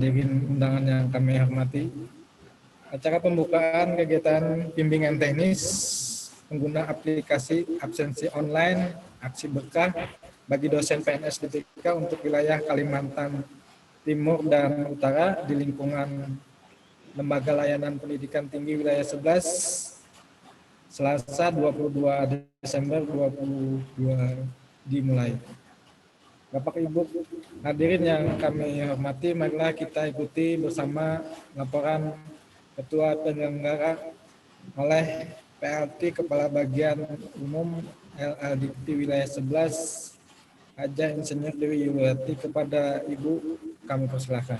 hadirin undangan yang kami hormati, acara pembukaan kegiatan bimbingan teknis pengguna aplikasi absensi online aksi berkah bagi dosen PNS DPK untuk wilayah Kalimantan Timur dan Utara di lingkungan Lembaga Layanan Pendidikan Tinggi Wilayah 11 Selasa 22 Desember 2022 dimulai. Bapak Ibu hadirin yang kami hormati, marilah kita ikuti bersama laporan Ketua Penyelenggara oleh PLT Kepala Bagian Umum LLDT Wilayah 11 Haja Insinyur Dewi Yuliati. Kepada Ibu kami persilahkan.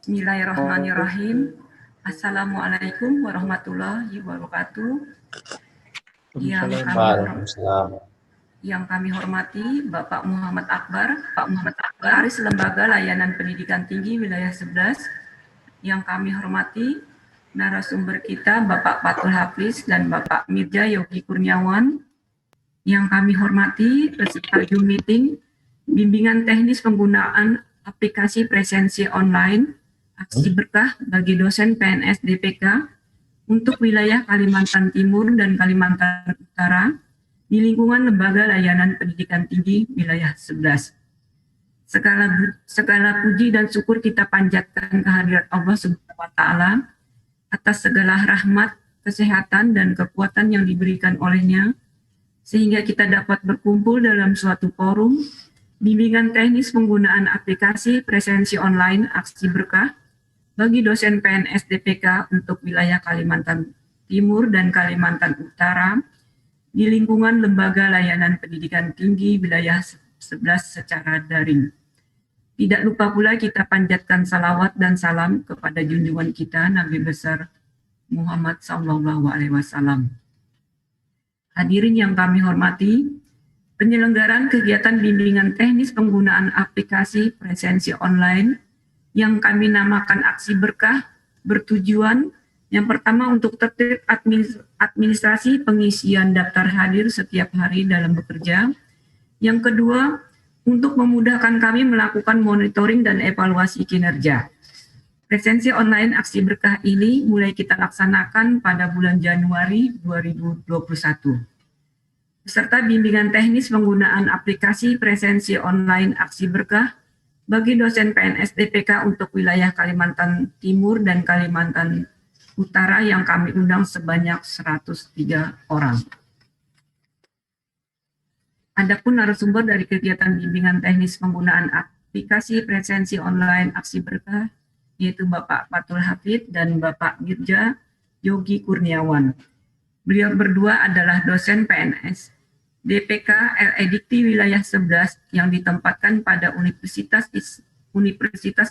Bismillahirrahmanirrahim. Assalamualaikum warahmatullahi wabarakatuh. Yang kami hormati Bapak Muhammad Akbar, Sekretaris Lembaga Layanan Pendidikan Tinggi Wilayah 11. Yang kami hormati narasumber kita Bapak Fatul Hafiz dan Bapak Mirja Yogi Kurniawan. Yang kami hormati peserta Zoom meeting bimbingan teknis penggunaan aplikasi presensi online aksi berkah bagi dosen PNS DPK untuk wilayah Kalimantan Timur dan Kalimantan Utara di lingkungan Lembaga Layanan Pendidikan Tinggi Wilayah 11. Segala puji dan syukur kita panjatkan kehadirat Allah Subhanahu wa Ta'ala atas segala rahmat, kesehatan, dan kekuatan yang diberikan olehnya, sehingga kita dapat berkumpul dalam suatu forum bimbingan teknis penggunaan aplikasi presensi online aksi berkah bagi dosen PNS DPK untuk wilayah Kalimantan Timur dan Kalimantan Utara di lingkungan Lembaga Layanan Pendidikan Tinggi Wilayah 11 secara daring. Tidak lupa pula kita panjatkan salawat dan salam kepada junjungan kita Nabi besar Muhammad SAW. Hadirin yang kami hormati, penyelenggaraan kegiatan bimbingan teknis penggunaan aplikasi presensi online yang kami namakan aksi berkah bertujuan yang pertama untuk tertib administrasi pengisian daftar hadir setiap hari dalam bekerja. Yang kedua, untuk memudahkan kami melakukan monitoring dan evaluasi kinerja. Presensi online aksi berkah ini mulai kita laksanakan pada bulan Januari 2021. Beserta bimbingan teknis penggunaan aplikasi presensi online aksi berkah bagi dosen PNS DPK untuk wilayah Kalimantan Timur dan Kalimantan Utara yang kami undang sebanyak 103 orang. Adapun narasumber dari kegiatan bimbingan teknis penggunaan aplikasi presensi online aksi berkah yaitu Bapak Fatul Hafiz dan Bapak Mirja Yogi Kurniawan. Beliau berdua adalah dosen PNS DPK LEDT Wilayah 11 yang ditempatkan pada Universitas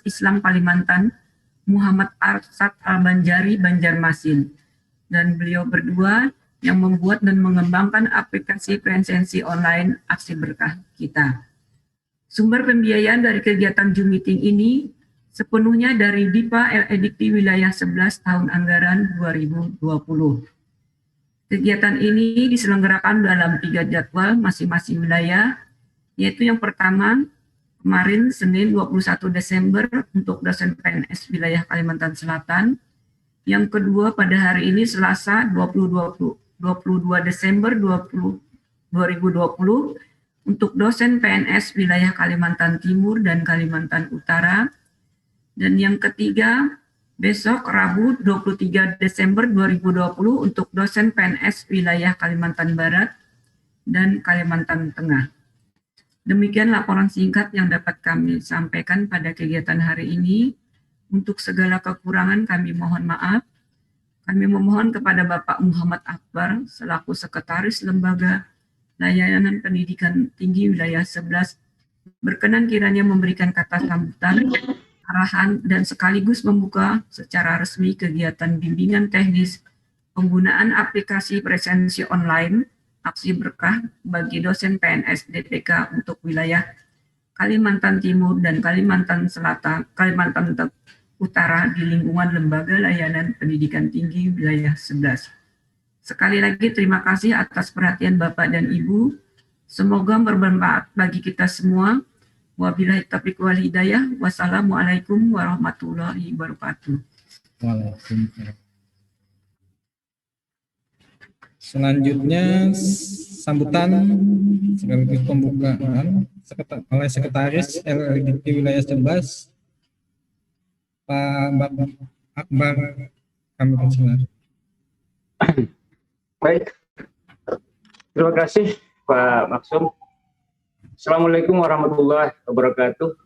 Islam Kalimantan Muhammad Arsad Al-Banjari Banjarmasin. Dan beliau berdua yang membuat dan mengembangkan aplikasi presensi online aksi berkah kita. Sumber pembiayaan dari kegiatan Zoom meeting ini sepenuhnya dari DIPA LEDT Wilayah 11 tahun anggaran 2020. Kegiatan ini diselenggarakan dalam 3 jadwal masing-masing wilayah, yaitu yang pertama kemarin Senin 21 Desember untuk dosen PNS wilayah Kalimantan Selatan, yang kedua pada hari ini Selasa 22 Desember 2020 untuk dosen PNS wilayah Kalimantan Timur dan Kalimantan Utara, dan yang ketiga besok Rabu 23 Desember 2020 untuk dosen PNS wilayah Kalimantan Barat dan Kalimantan Tengah. Demikian laporan singkat yang dapat kami sampaikan pada kegiatan hari ini. Untuk segala kekurangan kami mohon maaf. Kami memohon kepada Bapak Muhammad Akbar selaku Sekretaris Lembaga Layanan Pendidikan Tinggi Wilayah 11 berkenan kiranya memberikan kata sambutan, arahan, dan sekaligus membuka secara resmi kegiatan bimbingan teknis penggunaan aplikasi presensi online aksi berkah bagi dosen PNS DPK untuk wilayah Kalimantan Timur dan Kalimantan Selatan, Kalimantan Utara di lingkungan Lembaga Layanan Pendidikan Tinggi Wilayah 11. Sekali lagi terima kasih atas perhatian Bapak dan Ibu. Semoga bermanfaat bagi kita semua. Wabillahi taufiq wal hidayah. Wassalamualaikum warahmatullahi wabarakatuh. Waalaikumsalam. Selanjutnya sambutan sekaligus pembukaan oleh Sekretaris LLDT Wilayah 11 Pak Akbar, kami persilakan. Baik, terima kasih Pak Maksum. Assalamualaikum warahmatullahi wabarakatuh.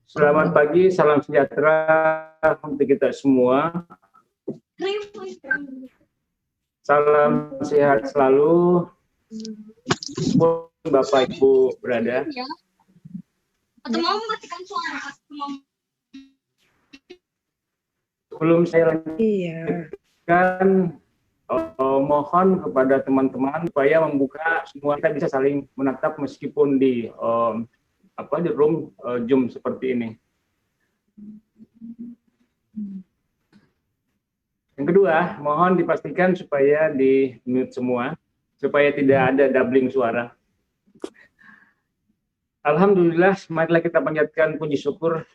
Selamat pagi, salam sejahtera untuk kita semua. Salam sehat selalu, Bapak Ibu berada. Sebelum saya lanjutkan, mohon kepada teman-teman supaya membuka semua, kita bisa saling menatap meskipun di room Zoom seperti ini. Yang kedua, mohon dipastikan supaya di mute semua, supaya tidak ada doubling suara. Alhamdulillah, marilah kita panjatkan puji syukur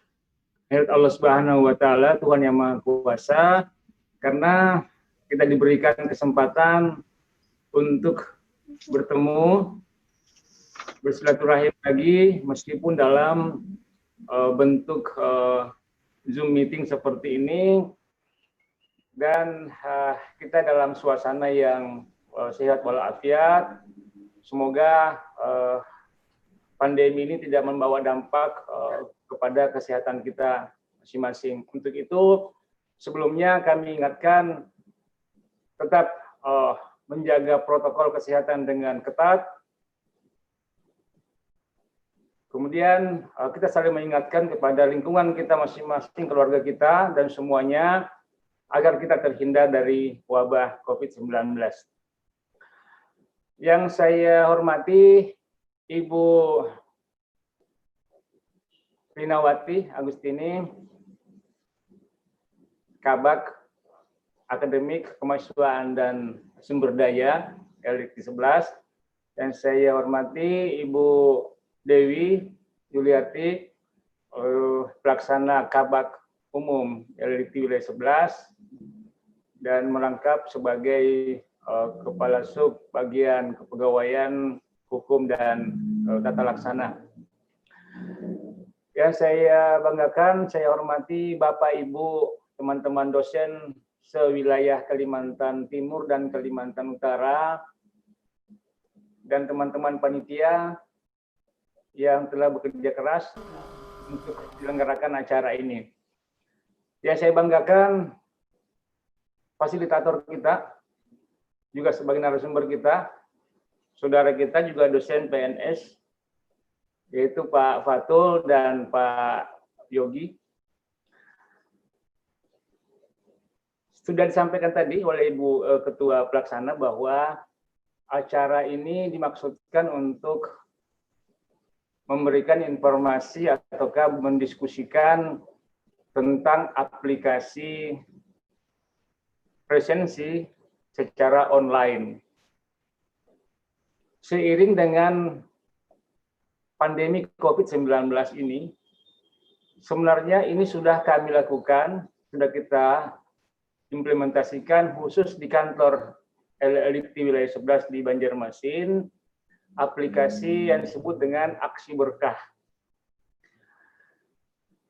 kehadirat Allah Subhanahu wa taala, Tuhan yang Maha Kuasa, karena kita diberikan kesempatan untuk bertemu, bersilaturahim lagi meskipun dalam bentuk Zoom meeting seperti ini, dan kita dalam suasana yang sehat walafiat. Semoga pandemi ini tidak membawa dampak kepada kesehatan kita masing-masing. Untuk itu, sebelumnya kami ingatkan tetap menjaga protokol kesehatan dengan ketat. Kemudian kita saling mengingatkan kepada lingkungan kita masing-masing, keluarga kita, dan semuanya, agar kita terhindar dari wabah COVID-19. Yang saya hormati Ibu Rinawati Agustini, Kabak Akademik Kemahasiswaan dan Sumber Daya LDT 11, dan saya hormati Ibu Dewi Yuliati, Pelaksana Kabak Umum LDT Wilayah 11, dan merangkap sebagai Kepala Sub Bagian Kepegawaian Hukum dan Tata Laksana. Yang saya banggakan, saya hormati Bapak Ibu, teman-teman dosen sewilayah Kalimantan Timur dan Kalimantan Utara, dan teman-teman panitia yang telah bekerja keras untuk menyelenggarakan acara ini. Yang saya banggakan, fasilitator kita, juga sebagai narasumber kita, saudara kita juga dosen PNS, yaitu Pak Fatul dan Pak Yogi. Sudah disampaikan tadi oleh Ibu Ketua Pelaksana bahwa acara ini dimaksudkan untuk memberikan informasi ataukah mendiskusikan tentang aplikasi presensi secara online. Seiring dengan pandemi COVID-19 ini, sebenarnya ini sudah kami lakukan, sudah kita implementasikan khusus di kantor LLDT Wilayah 11 di Banjarmasin, aplikasi yang disebut dengan Aksi Berkah.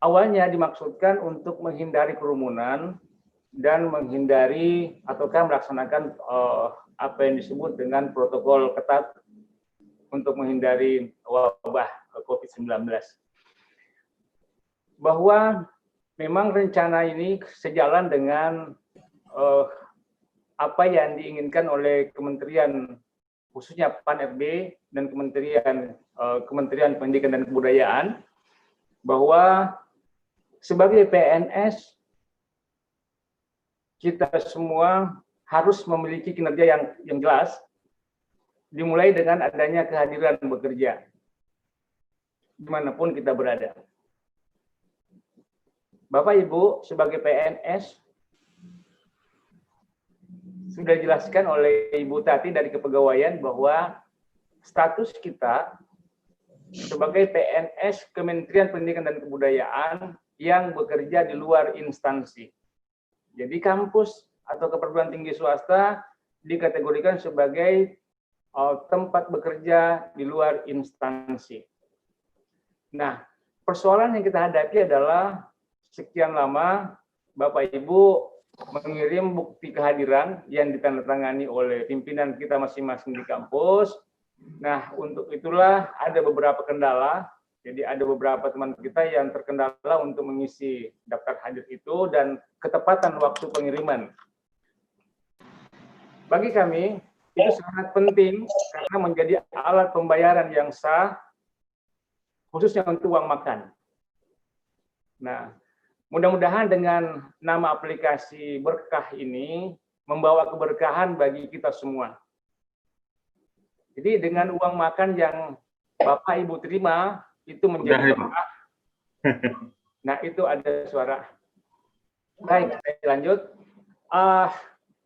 Awalnya dimaksudkan untuk menghindari kerumunan dan menghindari ataukah melaksanakan apa yang disebut dengan protokol ketat untuk menghindari wabah COVID-19. Bahwa memang rencana ini sejalan dengan apa yang diinginkan oleh Kementerian, khususnya PAN-RB dan Kementerian Pendidikan dan Kebudayaan, bahwa sebagai PNS kita semua harus memiliki kinerja yang jelas, dimulai dengan adanya kehadiran bekerja dimanapun kita berada. Bapak Ibu, sebagai PNS, sudah dijelaskan oleh Ibu Tati dari Kepegawaian bahwa status kita sebagai PNS Kementerian Pendidikan dan Kebudayaan yang bekerja di luar instansi. Jadi kampus atau perguruan tinggi swasta dikategorikan sebagai tempat bekerja di luar instansi. Nah, persoalan yang kita hadapi adalah sekian lama Bapak Ibu mengirim bukti kehadiran yang ditandatangani oleh pimpinan kita masing-masing di kampus. Nah, untuk itulah ada beberapa kendala. Jadi ada beberapa teman kita yang terkendala untuk mengisi daftar hadir itu dan ketepatan waktu pengiriman. Bagi kami, itu sangat penting karena menjadi alat pembayaran yang sah, khususnya untuk uang makan. Nah, mudah-mudahan dengan nama aplikasi Berkah ini membawa keberkahan bagi kita semua. Jadi dengan uang makan yang Bapak Ibu terima, itu menjadi berkah. Nah, itu ada suara. Baik, lanjut.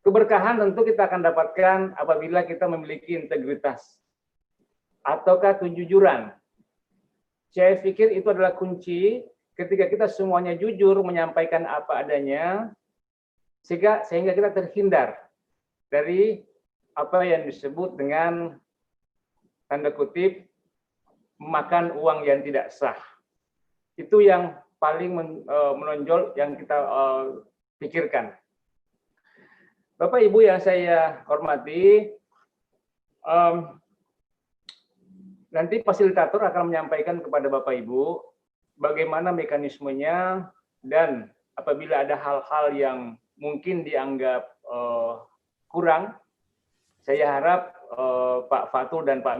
Keberkahan tentu kita akan dapatkan apabila kita memiliki integritas ataukah kejujuran. Saya pikir itu adalah kunci ketika kita semuanya jujur menyampaikan apa adanya, sehingga kita terhindar dari apa yang disebut dengan tanda kutip makan uang yang tidak sah. Itu yang paling menonjol yang kita pikirkan. Bapak Ibu yang saya hormati, nanti fasilitator akan menyampaikan kepada Bapak Ibu bagaimana mekanismenya dan apabila ada hal-hal yang mungkin dianggap kurang, saya harap Pak Fatul dan Pak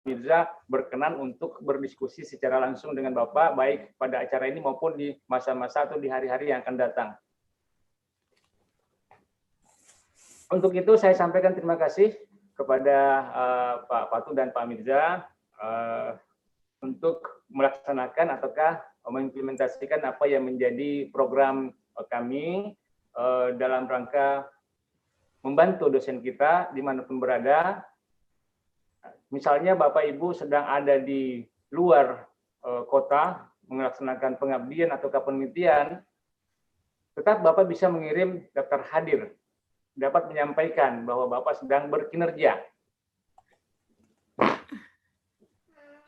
Mirza berkenan untuk berdiskusi secara langsung dengan Bapak, baik pada acara ini maupun di masa-masa atau di hari-hari yang akan datang. Untuk itu saya sampaikan terima kasih kepada Pak Fatul dan Pak Mirza untuk melaksanakan ataukah mengimplementasikan apa yang menjadi program kami dalam rangka membantu dosen kita dimanapun berada. Misalnya Bapak Ibu sedang ada di luar kota melaksanakan pengabdian atau penelitian, tetap Bapak bisa mengirim daftar hadir, dapat menyampaikan bahwa Bapak sedang berkinerja.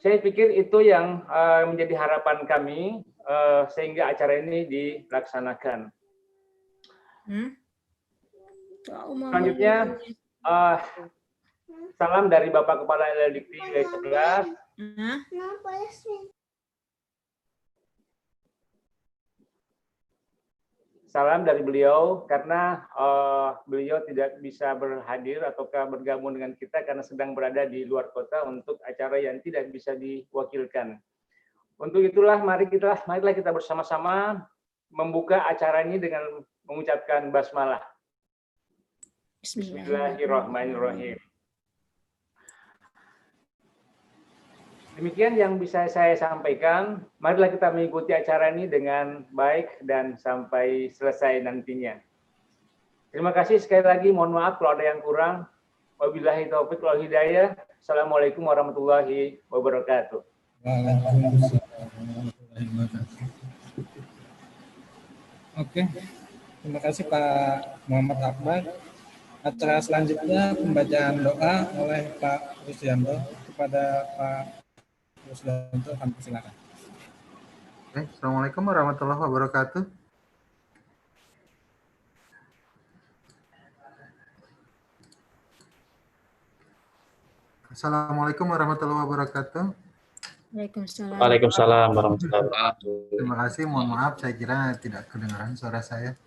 Saya pikir itu yang menjadi harapan kami sehingga acara ini dilaksanakan. Selanjutnya, salam dari Bapak Kepala LLDikti Wilayah 11. Salam dari beliau karena beliau tidak bisa berhadir ataukah bergabung dengan kita karena sedang berada di luar kota untuk acara yang tidak bisa diwakilkan. Untuk itulah marilah kita bersama-sama membuka acara ini dengan mengucapkan basmalah. Bismillahirrahmanirrahim. Demikian yang bisa saya sampaikan. Marilah kita mengikuti acara ini dengan baik dan sampai selesai nantinya. Terima kasih sekali lagi. Mohon maaf kalau ada yang kurang. Wabillahi taufiq wal hidayah. Assalamualaikum warahmatullahi wabarakatuh. Oke, terima kasih Pak Muhammad Akbar. Acara selanjutnya pembacaan doa oleh Pak Rusdianto kepada Pak Rusdianto, kami silakan. Assalamualaikum warahmatullahi wabarakatuh. Assalamualaikum warahmatullahi wabarakatuh. Waalaikumsalam warahmatullahi wabarakatuh. Terima kasih, mohon maaf saya kira tidak kedengaran suara saya.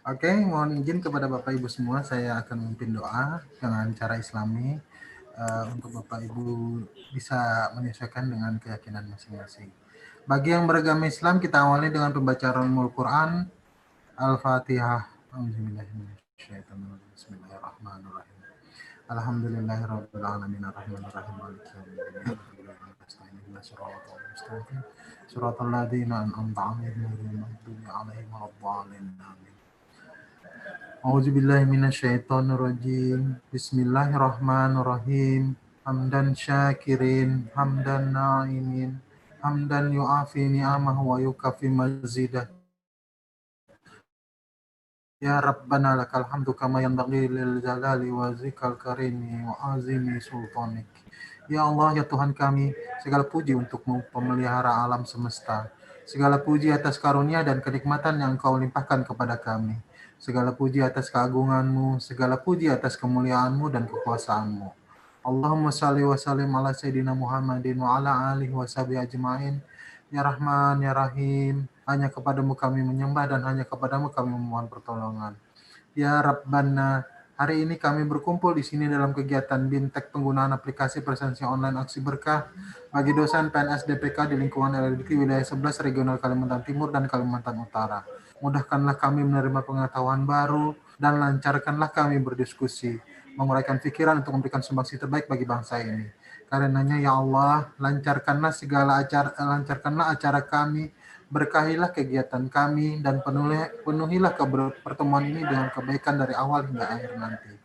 Oke, mohon izin kepada Bapak Ibu semua, saya akan memimpin doa dengan cara Islami untuk Bapak Ibu bisa menyesuaikan dengan keyakinan masing-masing. Bagi yang beragama Islam, kita awali dengan pembacaan Al-Quran, Al-Fatihah. Bismillahirrahmanirrahim. Alhamdulillahirabbil alamin arrahmanirrahim maliki yaumiddin. Shiratal ladzina an'amta 'alaihim ghairil maghdubi 'alaihim waladdallin. Amin. A'udzubillahi minasyaitonir rajim. Bismillahirrahmanirrahim. hamdan syakirin, hamdan na'imin, hamdan yu'afi ni'amah wa yukafi mazidah. Ya Rabbana lakal hamdu kama yanbaghi lil jalali wa zikal karimi wa azimi sultanik. Ya Allah, ya Tuhan kami, segala puji untukmu pemelihara alam semesta. Segala puji atas karunia dan kenikmatan yang Engkau limpahkan kepada kami. Segala puji atas keagunganmu, segala puji atas kemuliaanmu dan kekuasaanmu. Allahumma salli wa sallim ala Sayyidina Muhammadin wa ala alihi wa sahbihi ajma'in. Ya Rahman, Ya Rahim, hanya kepadamu kami menyembah dan hanya kepadamu kami memohon pertolongan. Ya Rabbana, hari ini kami berkumpul di sini dalam kegiatan BIMTEK penggunaan aplikasi presensi online aksi berkah bagi dosen PNS DPK di lingkungan LLDK wilayah 11 regional Kalimantan Timur dan Kalimantan Utara. Mudahkanlah kami menerima pengetahuan baru dan lancarkanlah kami berdiskusi, menguraikan pikiran untuk memberikan sumbangsi terbaik bagi bangsa ini. Karenanya ya Allah, lancarkanlah acara kami, berkahilah kegiatan kami, dan penuhilah pertemuan ini dengan kebaikan dari awal hingga akhir nanti.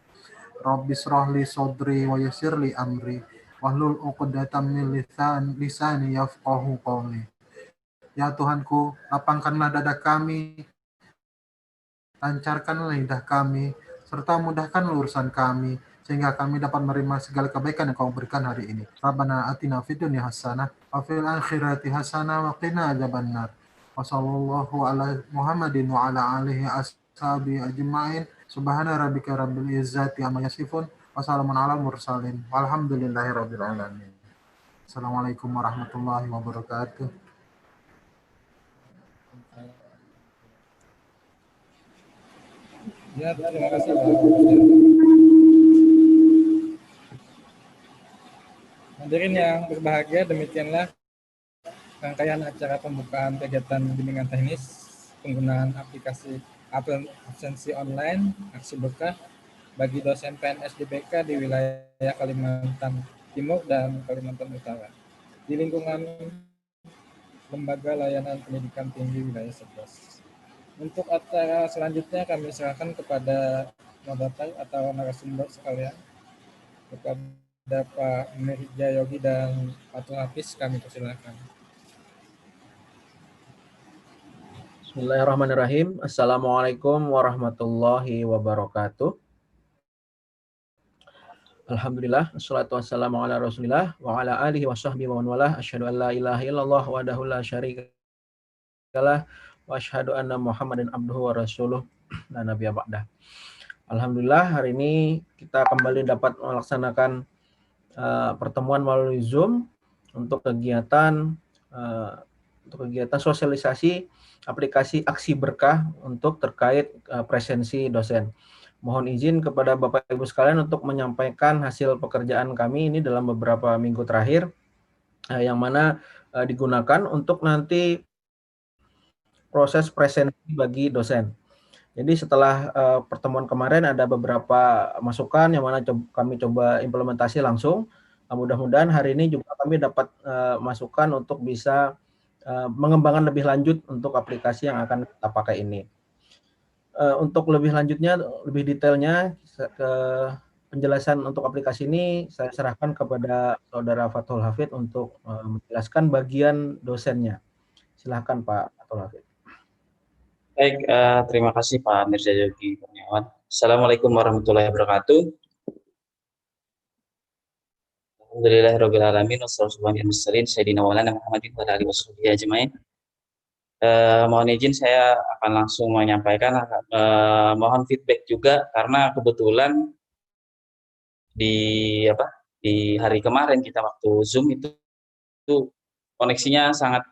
Rabbi shrahli sodri wa yassirli amri wahlul 'uqdatam min lisani yafqahu qawli. Ya Tuhanku, lapangkanlah dada kami, lancarkanlah lidah kami, serta mudahkan urusan kami, sehingga kami dapat menerima segala kebaikan yang Kau berikan hari ini. Rabbana atina fid dunya hasanah, wa fil akhirati hasanah, wa qina adzabannar. Wa sallallahu ala Muhammadin wa ala alihi ashabi ajma'in. Subhana rabbika rabbil izzati amma yasifun. Wassalamun ala mursalin. Walhamdulillahi rabbil alamin. Assalamualaikum warahmatullahi wabarakatuh. Ya, terima kasih Pak. Hadirin yang berbahagia, demikianlah rangkaian acara pembukaan kegiatan bimbingan teknis penggunaan aplikasi absensi online aksi berkah bagi dosen PNS DPK di wilayah Kalimantan Timur dan Kalimantan Utara di lingkungan Lembaga Layanan Pendidikan Tinggi Wilayah 11. Untuk acara selanjutnya kami serahkan kepada moderator atau narasumber sekalian, kepada Pak Mirja Yogi dan Fatul Hafiz, kami persilakan. Bismillahirrahmanirrahim. Assalamualaikum warahmatullahi wabarakatuh. Alhamdulillah, assalatu wassalamu ala rasulillah wa ala alihi wa sahbihi wa man walah. Asyhadu an la ilaha illallah wahdahu la syarikalah wa asyhadu anna Muhammadan abduhu wa rasuluh la nabiyya ba'dah. Alhamdulillah, hari ini kita kembali dapat melaksanakan pertemuan melalui Zoom untuk kegiatan sosialisasi aplikasi aksi berkah untuk terkait presensi dosen. Mohon izin kepada Bapak Ibu sekalian untuk menyampaikan hasil pekerjaan kami ini dalam beberapa minggu terakhir yang mana digunakan untuk nanti proses presensi bagi dosen. Jadi setelah pertemuan kemarin ada beberapa masukan yang mana kami coba implementasi langsung. Mudah-mudahan hari ini juga kami dapat masukan untuk bisa mengembangkan lebih lanjut untuk aplikasi yang akan kita pakai ini. Untuk lebih lanjutnya, lebih detailnya ke penjelasan untuk aplikasi ini saya serahkan kepada Saudara Fatul Hafid untuk menjelaskan bagian dosennya. Silakan Pak Fatul Hafid. Baik, terima kasih Pak Mirza Yogi Kurniawan. Assalamualaikum warahmatullahi wabarakatuh. Alhamdulillahirabbil alamin wassalatu wassalamu ala sayyidina Maulana Muhammadin wa alihi washabihi ajmain. Mohon izin saya akan langsung menyampaikan, mohon feedback juga karena kebetulan di hari kemarin kita waktu Zoom itu koneksinya sangat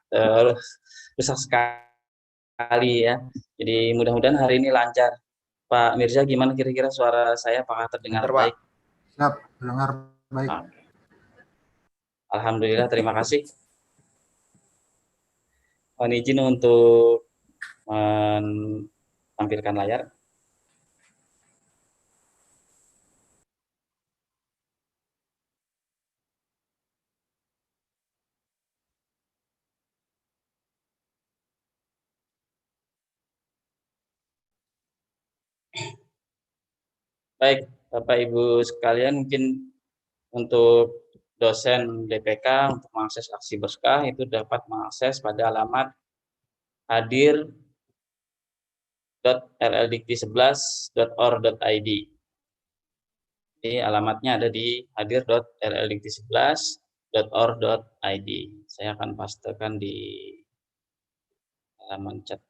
besar sekali ya. Jadi mudah-mudahan hari ini lancar. Pak Mirza, gimana kira-kira suara saya, apakah terdengar baik? Siap, dengar baik. Alhamdulillah, terima kasih. Mohon izin untuk menampilkan layar. Baik, Bapak Ibu sekalian, mungkin untuk dosen DPK untuk mengakses aksi berkah itu dapat mengakses pada alamat hadir.rldikti11.or.id. Jadi alamatnya ada di hadir.rldikti11.or.id. Saya akan pastekan di halaman chat.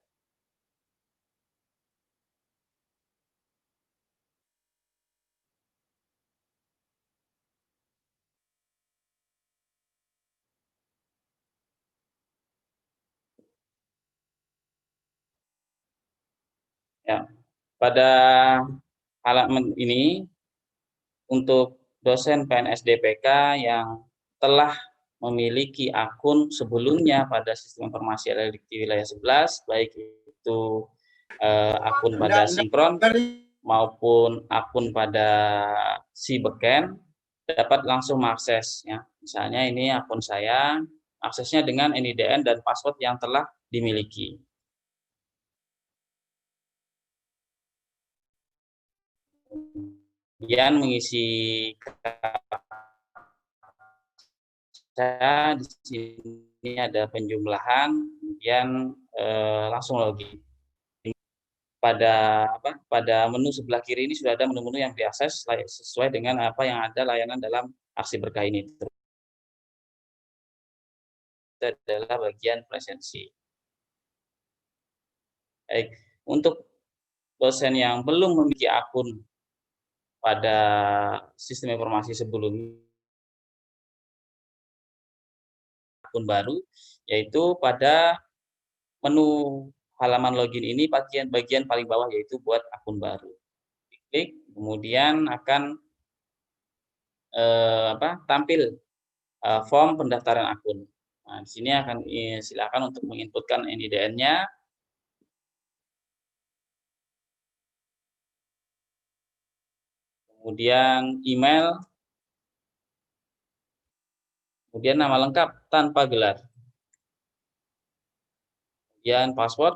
Ya, pada halaman ini untuk dosen PNS DPK yang telah memiliki akun sebelumnya pada sistem informasi elektronik wilayah 11, baik itu akun pada sinkron maupun akun pada si beken, dapat langsung mengakses. Ya. Misalnya ini akun saya, aksesnya dengan NIDN dan password yang telah dimiliki. Kemudian mengisi di sini ada penjumlahan, kemudian langsung login. Pada menu sebelah kiri ini sudah ada menu-menu yang diakses sesuai dengan apa yang ada layanan dalam aksi berkah ini. Itu adalah bagian presensi. Baik, untuk dosen yang belum memiliki akun pada sistem informasi sebelumnya, akun baru, yaitu pada menu halaman login ini bagian paling bawah yaitu buat akun baru. Klik, kemudian akan tampil form pendaftaran akun. Nah, di sini akan silakan untuk menginputkan NIDN-nya. Kemudian email, kemudian nama lengkap tanpa gelar. Kemudian password,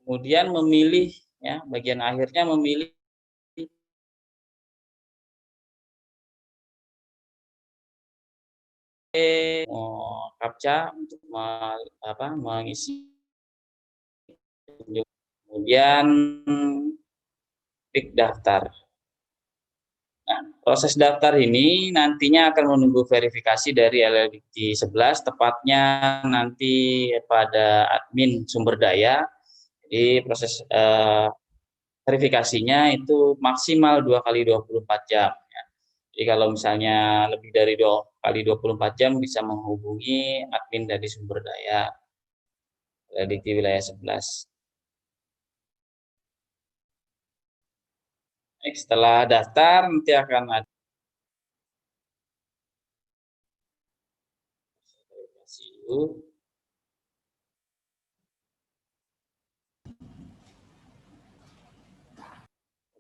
kemudian memilih, ya, bagian akhirnya memilih captcha untuk mengisi. Kemudian klik daftar. Nah, proses daftar ini nantinya akan menunggu verifikasi dari LLDikti 11, tepatnya nanti pada admin sumber daya. Jadi proses verifikasinya itu maksimal 2 kali 24 jam. Ya. Jadi kalau misalnya lebih dari 2 kali 24 jam bisa menghubungi admin dari sumber daya LLDikti wilayah 11. Setelah daftar nanti akan ada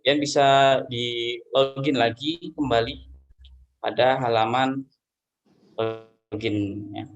kemudian bisa di login lagi kembali pada halaman login. Ya.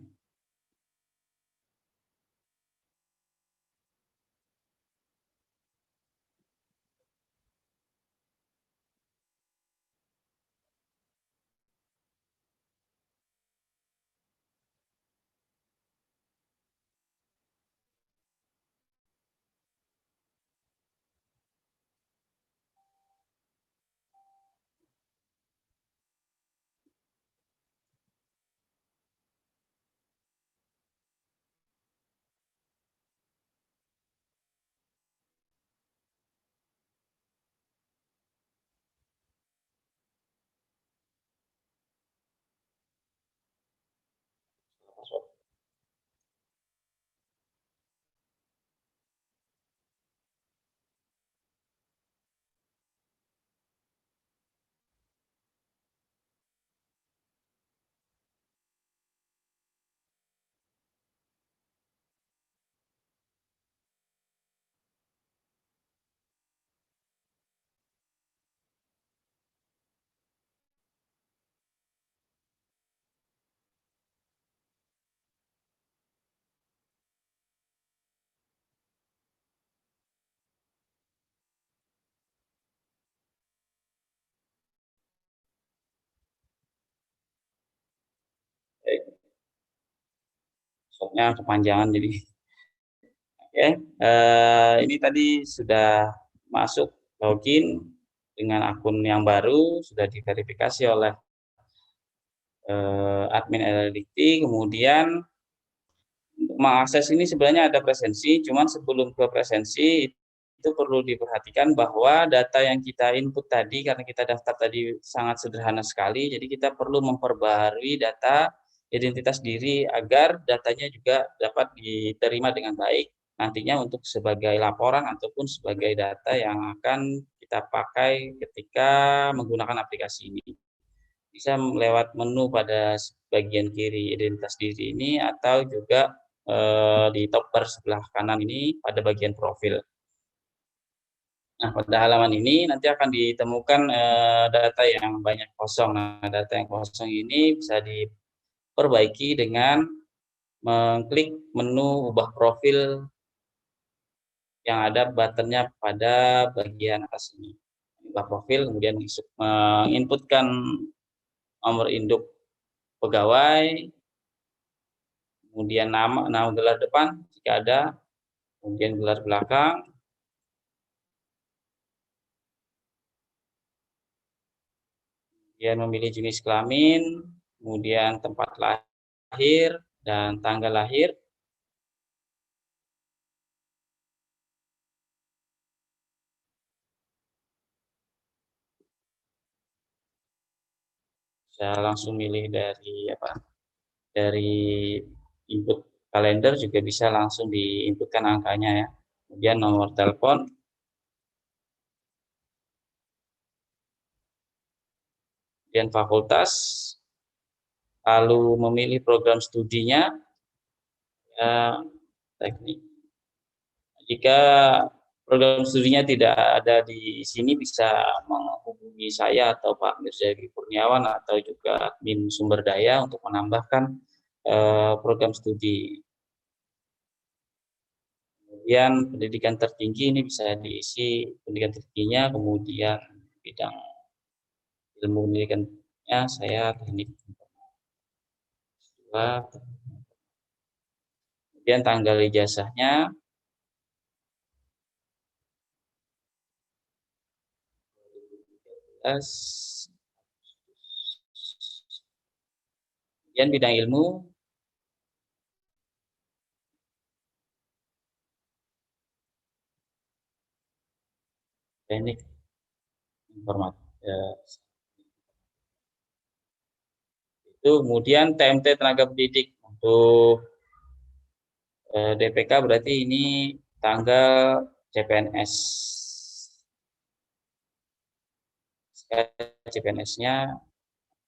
Soalnya kepanjangan jadi. Oke, ini tadi sudah masuk login dengan akun yang baru, sudah diverifikasi oleh admin LLDikti. Kemudian untuk mengakses ini sebenarnya ada presensi, cuman sebelum ke presensi itu perlu diperhatikan bahwa data yang kita input tadi, karena kita daftar tadi sangat sederhana sekali, jadi kita perlu memperbarui data identitas diri agar datanya juga dapat diterima dengan baik nantinya untuk sebagai laporan ataupun sebagai data yang akan kita pakai ketika menggunakan aplikasi ini. Bisa lewat menu pada bagian kiri identitas diri ini atau juga di top bar sebelah kanan ini pada bagian profil. Nah, pada halaman ini nanti akan ditemukan data yang banyak kosong. Nah, data yang kosong ini bisa diperbaiki dengan mengklik menu ubah profil yang ada buttonnya pada bagian atas ini. Ubah profil, kemudian menginputkan nomor induk pegawai, kemudian nama gelar depan jika ada, kemudian gelar belakang, kemudian memilih jenis kelamin, kemudian tempat lahir dan tanggal lahir. Bisa langsung milih dari input kalender, juga bisa langsung diinputkan angkanya ya. Kemudian nomor telepon, kemudian fakultas, lalu memilih program studinya, teknik. Jika program studinya tidak ada di sini, bisa menghubungi saya atau Pak Mirzadi Kurniawan atau juga admin sumber daya untuk menambahkan program studi. Kemudian pendidikan tertinggi ini bisa diisi pendidikan tertingginya, kemudian bidang ilmu pendidikannya saya teknik. Kemudian tanggal ijazahnya, kemudian bidang ilmu, teknik informatika. Itu kemudian TMT tenaga pendidik untuk DPK berarti ini tanggal CPNS. CPNS-nya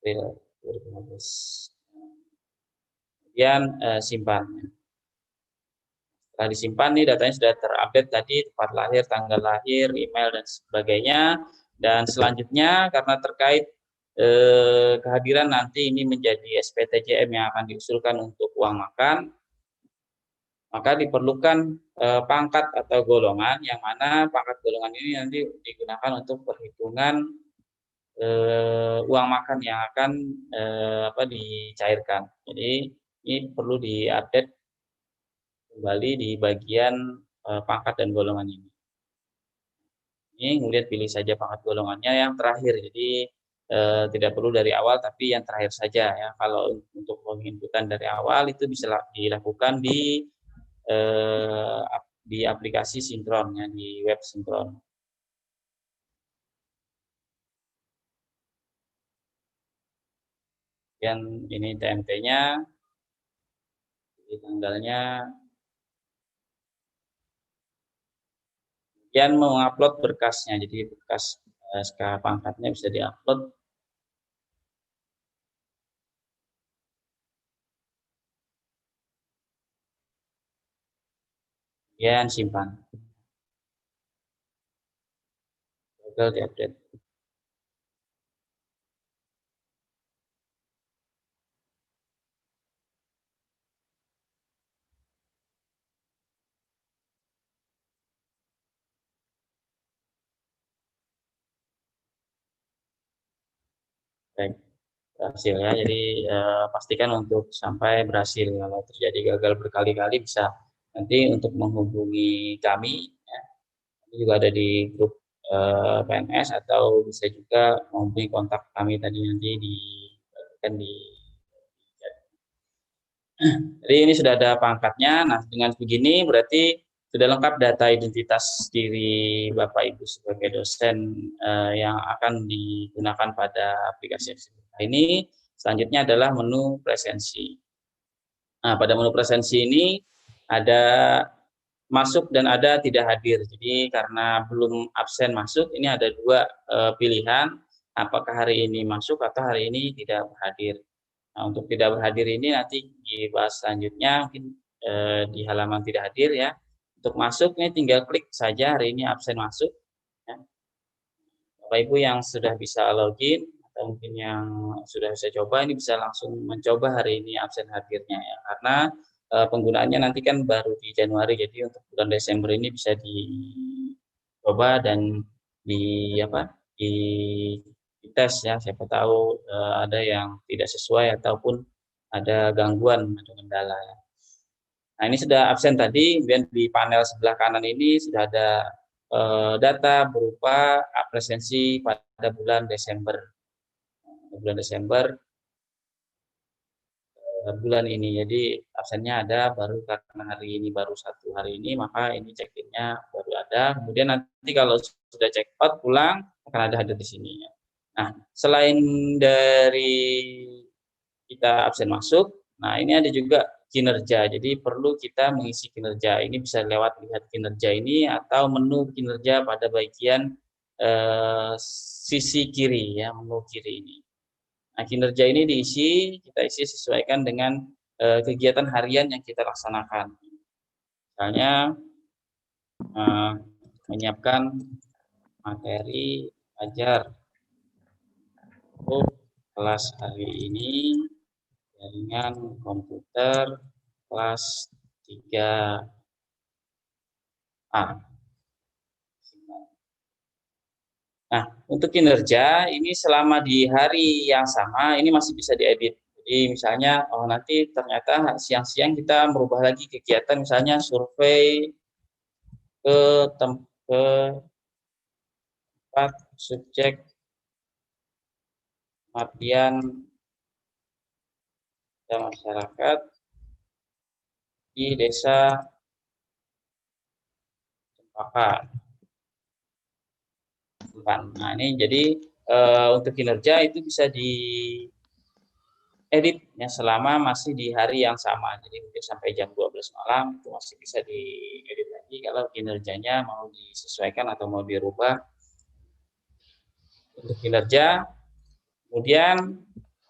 April 2015. Kemudian simpan. Setelah disimpan nih datanya sudah terupdate tadi, tempat lahir, tanggal lahir, email dan sebagainya. Dan selanjutnya karena terkait kehadiran nanti ini menjadi SPTJM yang akan diusulkan untuk uang makan, maka diperlukan pangkat atau golongan, yang mana pangkat golongan ini nanti digunakan untuk perhitungan uang makan yang akan dicairkan. Jadi ini perlu diupdate kembali di bagian pangkat dan golongan ini. Ini kemudian pilih saja pangkat golongannya yang terakhir. Jadi tidak perlu dari awal, tapi yang terakhir saja ya. Kalau untuk penginputan dari awal itu bisa dilakukan di aplikasi sinkron ya, di web sinkron. Dan ini TMT-nya, tanggalnya, kemudian mengupload berkasnya. Jadi berkas SK pangkatnya bisa diupload. Kemudian simpan. Gagal diupdate. Baik. berhasil ya. Jadi pastikan untuk sampai berhasil. Kalau terjadi gagal berkali-kali bisa nanti untuk menghubungi kami ya. Ini juga ada di grup PNS atau bisa juga menghubungi kontak kami tadi nanti di jadi ini sudah ada pangkatnya. Nah, dengan begini berarti sudah lengkap data identitas diri Bapak Ibu sebagai dosen yang akan digunakan pada aplikasi ini. Selanjutnya adalah menu presensi. Nah, pada menu presensi ini ada masuk dan ada tidak hadir. Jadi karena belum absen masuk, ini ada dua pilihan, apakah hari ini masuk atau hari ini tidak hadir. Nah, untuk tidak berhadir ini nanti dibahas selanjutnya, mungkin di halaman tidak hadir ya. Untuk masuk ini tinggal klik saja hari ini absen masuk. Ya. Bapak Ibu yang sudah bisa login atau mungkin yang sudah bisa coba ini bisa langsung mencoba hari ini absen hadirnya ya. Karena penggunaannya nanti kan baru di Januari, jadi untuk bulan Desember ini bisa dicoba dan di tes ya, siapa tahu ada yang tidak sesuai ataupun ada gangguan, ada kendala. Nah, ini sudah absen tadi, kemudian di panel sebelah kanan ini sudah ada data berupa presensi pada bulan Desember. Bulan Desember bulan ini, jadi absennya ada baru karena hari ini baru satu hari ini, maka ini check-in-nya baru ada. Kemudian nanti kalau sudah check out pulang akan ada hadir di sini. Nah, selain dari kita absen masuk, nah ini ada juga kinerja. Jadi perlu kita mengisi kinerja. Ini bisa lewat lihat kinerja ini atau menu kinerja pada bagian sisi kiri ya, menu kiri ini. Nah, kinerja ini kita isi sesuaikan dengan kegiatan harian yang kita laksanakan. Misalnya menyiapkan materi ajar untuk kelas hari ini jaringan komputer kelas 3A. Nah, untuk kinerja ini selama di hari yang sama ini masih bisa diedit. Jadi misalnya nanti ternyata siang-siang kita merubah lagi kegiatan, misalnya survei ke tempat subjek pengabdian masyarakat di desa Cempaka. Nah, ini jadi untuk kinerja itu bisa diedit ya selama masih di hari yang sama. Jadi mungkin sampai jam 12 malam itu masih bisa diedit lagi kalau kinerjanya mau disesuaikan atau mau dirubah. Untuk kinerja, kemudian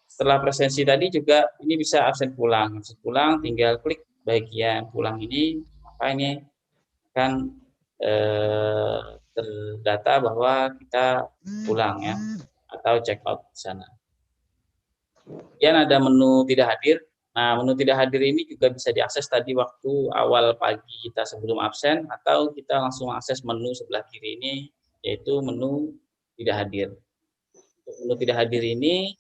setelah presensi tadi juga ini bisa absen pulang. Absen pulang tinggal klik bagian pulang ini, maka ini akan terdata bahwa kita pulang ya atau check out di sana. Kemudian ada menu tidak hadir. Nah, menu tidak hadir ini juga bisa diakses tadi waktu awal pagi kita sebelum absen, atau kita langsung akses menu sebelah kiri ini yaitu menu tidak hadir. Untuk menu tidak hadir ini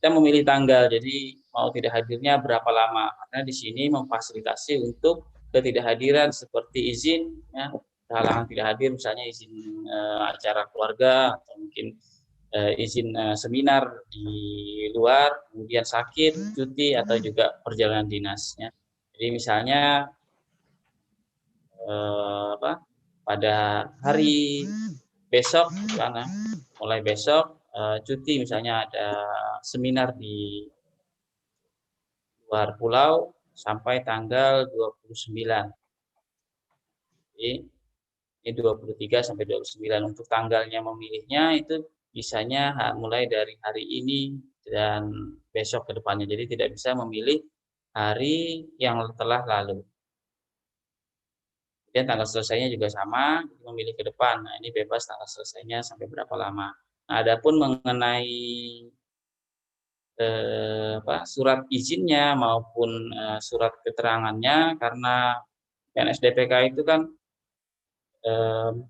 kita memilih tanggal, jadi mau tidak hadirnya berapa lama, karena di sini memfasilitasi untuk ketidakhadiran seperti izin ya, halangan tidak hadir, misalnya izin acara keluarga atau mungkin izin seminar di luar, kemudian sakit, cuti, atau juga perjalanan dinasnya. Jadi misalnya pada hari besok, karena mulai besok cuti, misalnya ada seminar di luar pulau sampai tanggal 29. Jadi ini 23 sampai 29. Untuk tanggalnya memilihnya itu bisanya mulai dari hari ini dan besok ke depannya. Jadi tidak bisa memilih hari yang telah lalu. Kemudian tanggal selesainya juga sama, memilih ke depan. Nah, ini bebas tanggal selesainya sampai berapa lama. Nah, adapun mengenai surat izinnya maupun surat keterangannya, karena PNS DPK itu kan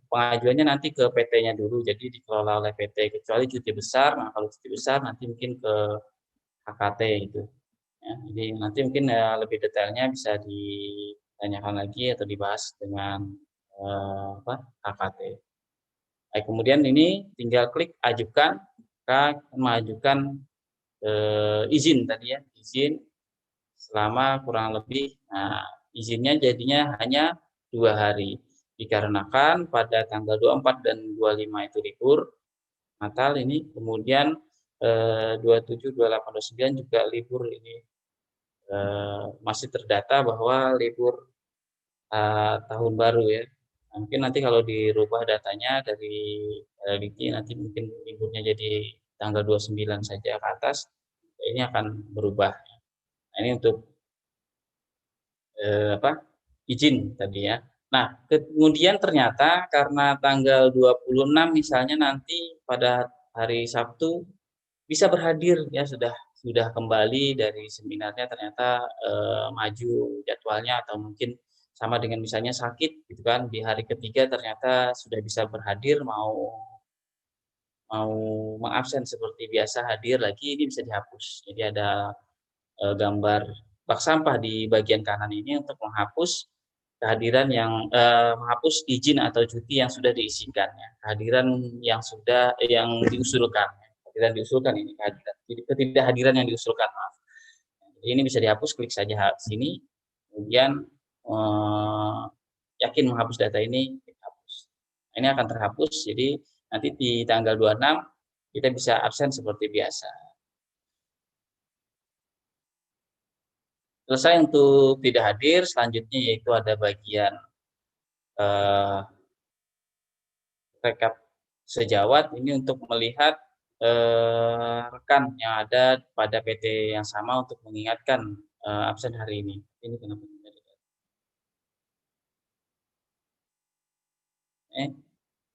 pengajuannya nanti ke PT-nya dulu, jadi dikelola oleh PT, kecuali cuti besar. Nah, kalau cuti besar nanti mungkin ke HKT itu. Ya, jadi nanti mungkin lebih detailnya bisa ditanyakan lagi atau dibahas dengan HKT. Baik, kemudian ini tinggal klik ajukan, maka mengajukan izin tadi ya, izin selama kurang lebih, izinnya jadinya hanya 2 hari. Dikarenakan pada tanggal 24 dan 25 itu libur Natal ini, kemudian 27, 28, 29 juga libur ini. Masih terdata bahwa libur tahun baru ya. Mungkin nanti kalau dirubah datanya dari Liti nanti mungkin liburnya jadi tanggal 29 saja ke atas, ini akan berubah. Nah, ini untuk izin tadi ya. Nah, kemudian ternyata karena tanggal 26 misalnya nanti pada hari Sabtu bisa berhadir ya, sudah kembali dari seminarnya ternyata maju jadwalnya, atau mungkin sama dengan misalnya sakit gitu kan, di hari ketiga ternyata sudah bisa berhadir, mau mengabsen seperti biasa hadir lagi, ini bisa dihapus. Jadi ada gambar bak sampah di bagian kanan ini untuk menghapus kehadiran yang menghapus izin atau cuti yang sudah diisikan ya, kehadiran yang diusulkan. Kehadiran diusulkan ini kehadiran, ketidakhadiran yang diusulkan, maaf. Jadi ini bisa dihapus, klik saja sini, kemudian yakin menghapus data ini, hapus. Ini akan terhapus, jadi nanti di tanggal 26 kita bisa absen seperti biasa. Selesai untuk tidak hadir, selanjutnya yaitu ada bagian rekap sejawat, ini untuk melihat rekan yang ada pada PT yang sama untuk mengingatkan absen hari ini. Ini kenapa tidak ada?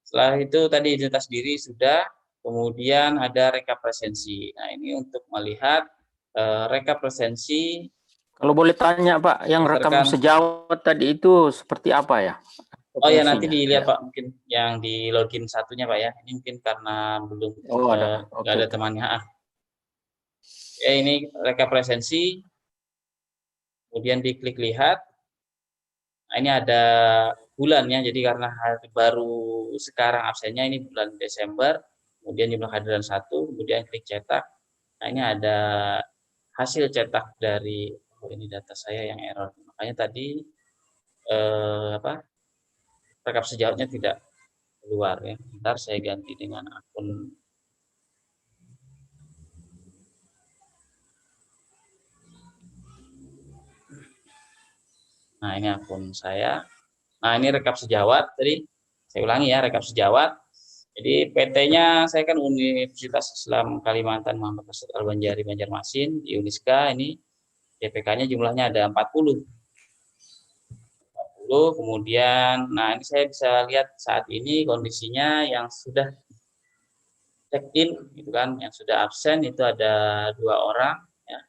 Setelah itu tadi identitas diri sudah, kemudian ada rekap presensi. Nah, ini untuk melihat rekap presensi. Kalau boleh tanya Pak, yang rekam sejawat tadi itu seperti apa ya? Oh ya, nanti dilihat Pak, mungkin yang di login satunya Pak ya. Ini mungkin karena belum nggak ada temannya. Ya, ini rekap presensi, kemudian diklik lihat. Nah, ini ada bulannya, jadi karena baru sekarang absennya ini bulan Desember, kemudian jumlah kehadiran 1, kemudian klik cetak. Nah, ini ada hasil cetak dari, ini data saya yang error, makanya tadi rekap sejawatnya tidak keluar ya. Ntar saya ganti dengan akun. Nah, ini akun saya. Nah, ini rekap sejawat tadi. Saya ulangi ya, rekap sejawat. Jadi PT-nya saya kan Universitas Islam Kalimantan Muhammad Rasad Al-Banjari Banjarmasin di Uniska, ini DPK-nya jumlahnya ada 40. Kemudian, nah ini saya bisa lihat saat ini kondisinya yang sudah check in gitu kan, yang sudah absen itu ada 2 orang ya,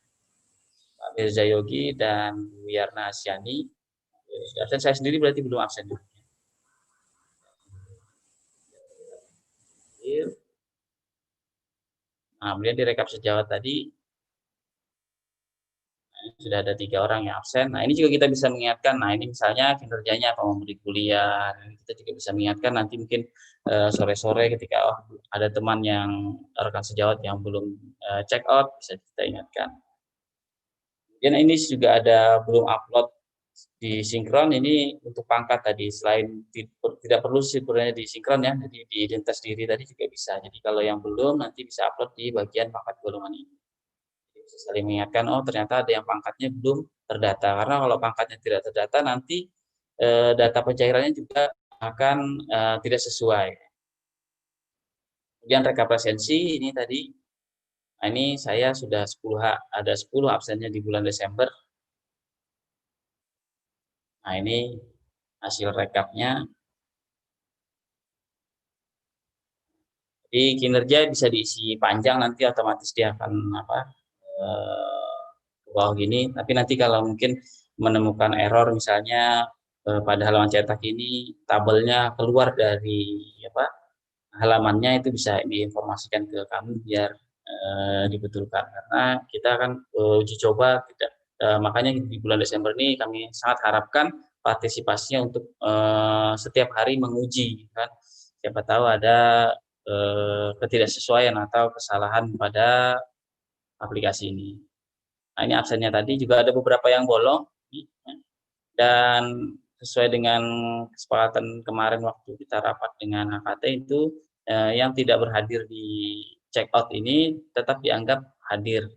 Pak Mirza Yogi dan Bu Yarna Asyani. Absen, saya sendiri berarti belum absen. Nah, kemudian di rekap sejawat tadi sudah ada 3 orang yang absen. Nah, ini juga kita bisa mengingatkan. Nah, ini misalnya kinerjanya apa, memberi kuliah. Kita juga bisa mengingatkan nanti mungkin sore-sore ketika ada teman yang rekan sejawat yang belum check out, bisa kita ingatkan. Kemudian ini juga ada belum upload di sinkron, ini untuk pangkat tadi, selain tidak perlu sebenarnya di sinkron ya, jadi di identitas diri tadi juga bisa. Jadi kalau yang belum nanti bisa upload di bagian pangkat golongan ini. Bisa saling mengingatkan, oh ternyata ada yang pangkatnya belum terdata, karena kalau pangkatnya tidak terdata nanti data pencairannya juga akan tidak sesuai. Kemudian rekap presensi ini tadi, nah ini saya sudah ada 10 absennya di bulan Desember. Nah, ini hasil rekapnya. Jadi kinerja bisa diisi panjang, nanti otomatis dia akan ke bawah gini. Tapi nanti kalau mungkin menemukan error misalnya pada halaman cetak ini tabelnya keluar dari halamannya, itu bisa diinformasikan ke kami biar dibetulkan karena kita akan uji coba tidak makanya di bulan Desember ini kami sangat harapkan partisipasinya untuk setiap hari menguji kan siapa tahu ada ketidaksesuaian atau kesalahan pada aplikasi ini. Nah, ini absennya tadi juga ada beberapa yang bolong dan sesuai dengan kesepakatan kemarin waktu kita rapat dengan HKT itu yang tidak berhadir di check out ini tetap dianggap hadir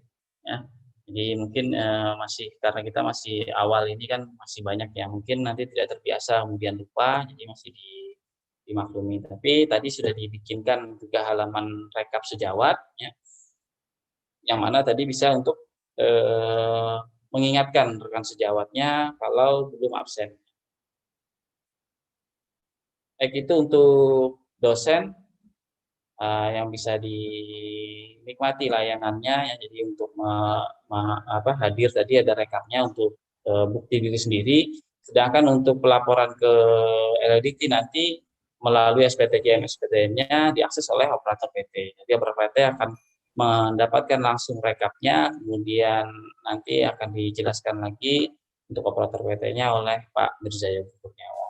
ya. Jadi mungkin masih karena kita masih awal ini kan masih banyak yang mungkin nanti tidak terbiasa kemudian lupa jadi masih dimaklumi. Tapi tadi sudah dibikinkan juga halaman rekap sejawat ya. Yang mana tadi bisa untuk mengingatkan rekan sejawatnya kalau belum absen. Baik itu untuk dosen yang bisa dinikmati layanannya ya jadi untuk hadir tadi ada rekapnya untuk bukti diri sendiri sedangkan untuk pelaporan ke LLDT nanti melalui SPTJM-nya diakses oleh operator PT. Jadi operator PT akan mendapatkan langsung rekapnya kemudian nanti akan dijelaskan lagi untuk operator PT-nya oleh Pak Mirza Yogi Kurniawan.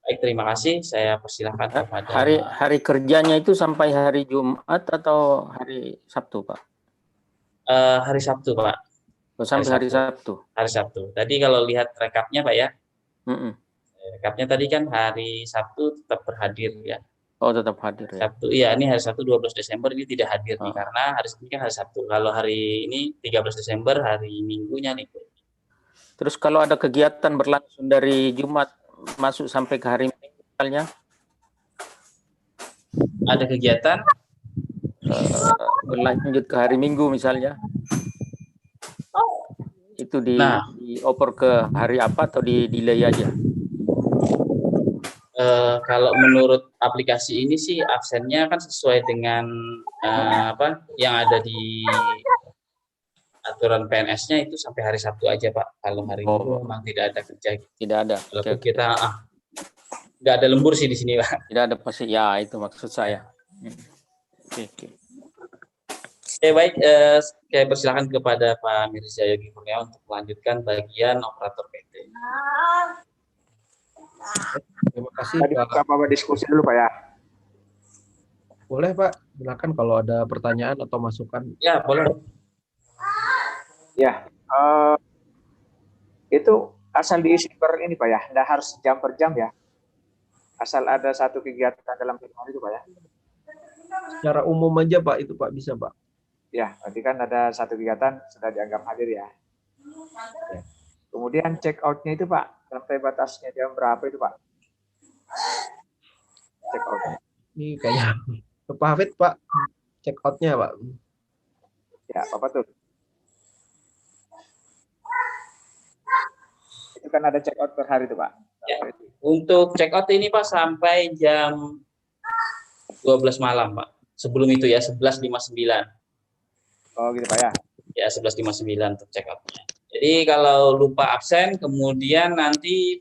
Baik, terima kasih. Saya persilahkan kepada hari kerjanya itu sampai hari Jumat atau hari Sabtu, Pak? Hari Sabtu, Pak. Oh, sampai hari Sabtu. Hari Sabtu. Tadi kalau lihat rekapnya, Pak ya. Rekapnya tadi kan hari Sabtu tetap berhadir ya. Oh, tetap hadir ya. Sabtu. Iya, ini hari Sabtu 12 Desember ini tidak hadir nih karena hari Sabtu kan hari Sabtu. Kalau hari ini 13 Desember hari Minggunya nih. Terus kalau ada kegiatan berlangsung dari Jumat masuk sampai ke hari Minggu misalnya? Ada kegiatan berlanjut ke hari Minggu misalnya? Itu dioper ke hari apa atau di delay aja? Kalau menurut aplikasi ini sih absennya kan sesuai dengan yang ada di aturan PNS-nya itu sampai hari Sabtu aja Pak. Kalau hari Minggu memang tidak ada kerja. Tidak ada. Walaupun kita nggak ada lembur sih di sini Pak. Tidak ada pasti ya itu maksud saya. Oke. Baik, saya persilakan kepada Pak Mirza Yogi Kurniawan untuk melanjutkan bagian operator PT. Terima kasih Pak. Bapak diskusi dulu Pak ya. Boleh Pak, silakan kalau ada pertanyaan atau masukan. Ya boleh. Ya, itu asal diisi per ini Pak ya, tidak harus jam per jam ya. Asal ada satu kegiatan dalam pertemuan itu Pak ya. Secara umum aja Pak, itu Pak bisa Pak. Ya, berarti kan ada satu kegiatan sudah dianggap hadir ya. Ya. Kemudian check out-nya itu Pak, sampai batasnya jam berapa itu Pak? Check out. Ini kayak Pak Hafid Pak, check out-nya Pak. Ya, apa tuh? Itu kan ada check out per hari itu Pak. Ya. Untuk check out ini Pak sampai jam 12 malam Pak. Sebelum itu ya 11.59. Oh gitu Pak ya. Ya 11.59 untuk check out-nya. Jadi kalau lupa absen kemudian nanti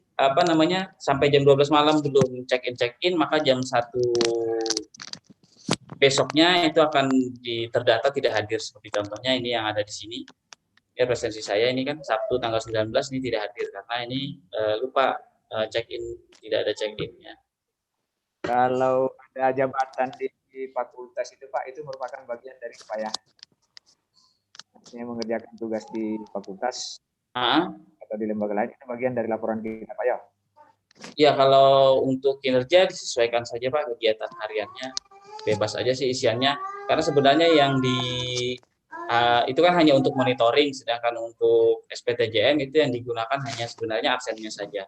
sampai jam 12 malam belum check in maka jam 1 besoknya itu akan terdata tidak hadir seperti contohnya ini yang ada di sini. Ya presensi saya ini kan Sabtu tanggal 19 ini tidak hadir karena ini lupa check in, tidak ada check in-nya. Kalau ada jabatan di fakultas itu Pak, itu merupakan bagian dari apa ya? Artinya mengerjakan tugas di fakultas atau di lembaga lain, itu bagian dari laporan kita Pak ya? Ya kalau untuk kinerja disesuaikan saja Pak kegiatan hariannya, bebas aja sih isiannya. Karena sebenarnya yang itu kan hanya untuk monitoring, sedangkan untuk SPTJM itu yang digunakan hanya sebenarnya absennya saja.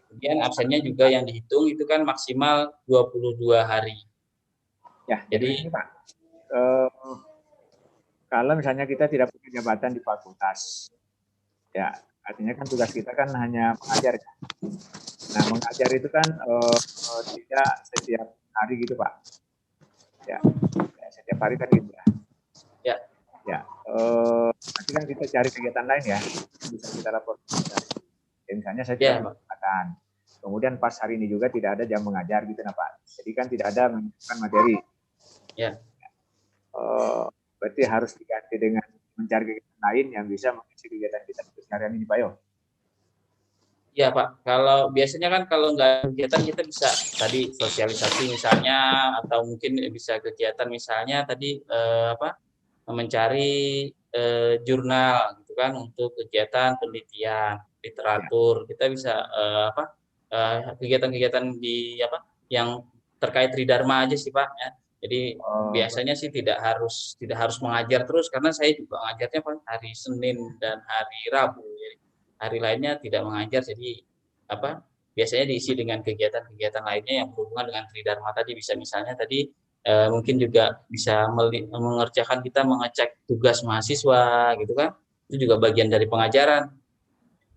Kemudian absennya juga yang dihitung itu kan maksimal 22 hari. Ya, jadi ini Pak, kalau misalnya kita tidak punya jabatan di fakultas, ya artinya kan tugas kita kan hanya mengajar. Nah, mengajar itu kan tidak setiap hari gitu Pak. Ya setiap hari kan gitu ya. Ya, nanti kan kita cari kegiatan lain ya, bisa kita laporkan. Ya, misalnya saya tidak mengatakan, kemudian pas hari ini juga tidak ada jam mengajar gitu, nah Pak. Jadi kan tidak ada menunjukkan materi. Ya. berarti harus diganti dengan mencari kegiatan lain yang bisa mengisi kegiatan kita seharian ini, Pak Yo. Iya Pak, kalau biasanya kan kalau nggak kegiatan kita bisa tadi sosialisasi misalnya, atau mungkin bisa kegiatan misalnya tadi mencari jurnal gitu kan untuk kegiatan penelitian, literatur. Kita bisa kegiatan-kegiatan di yang terkait Tridharma aja sih Pak ya. Jadi biasanya sih tidak harus mengajar terus, karena saya juga mengajarnya Pak hari Senin dan hari Rabu. Jadi hari lainnya tidak mengajar, jadi biasanya diisi dengan kegiatan-kegiatan lainnya yang berhubungan dengan Tridharma tadi. Bisa misalnya tadi mungkin juga bisa mengerjakan kita mengecek tugas mahasiswa gitu kan, itu juga bagian dari pengajaran.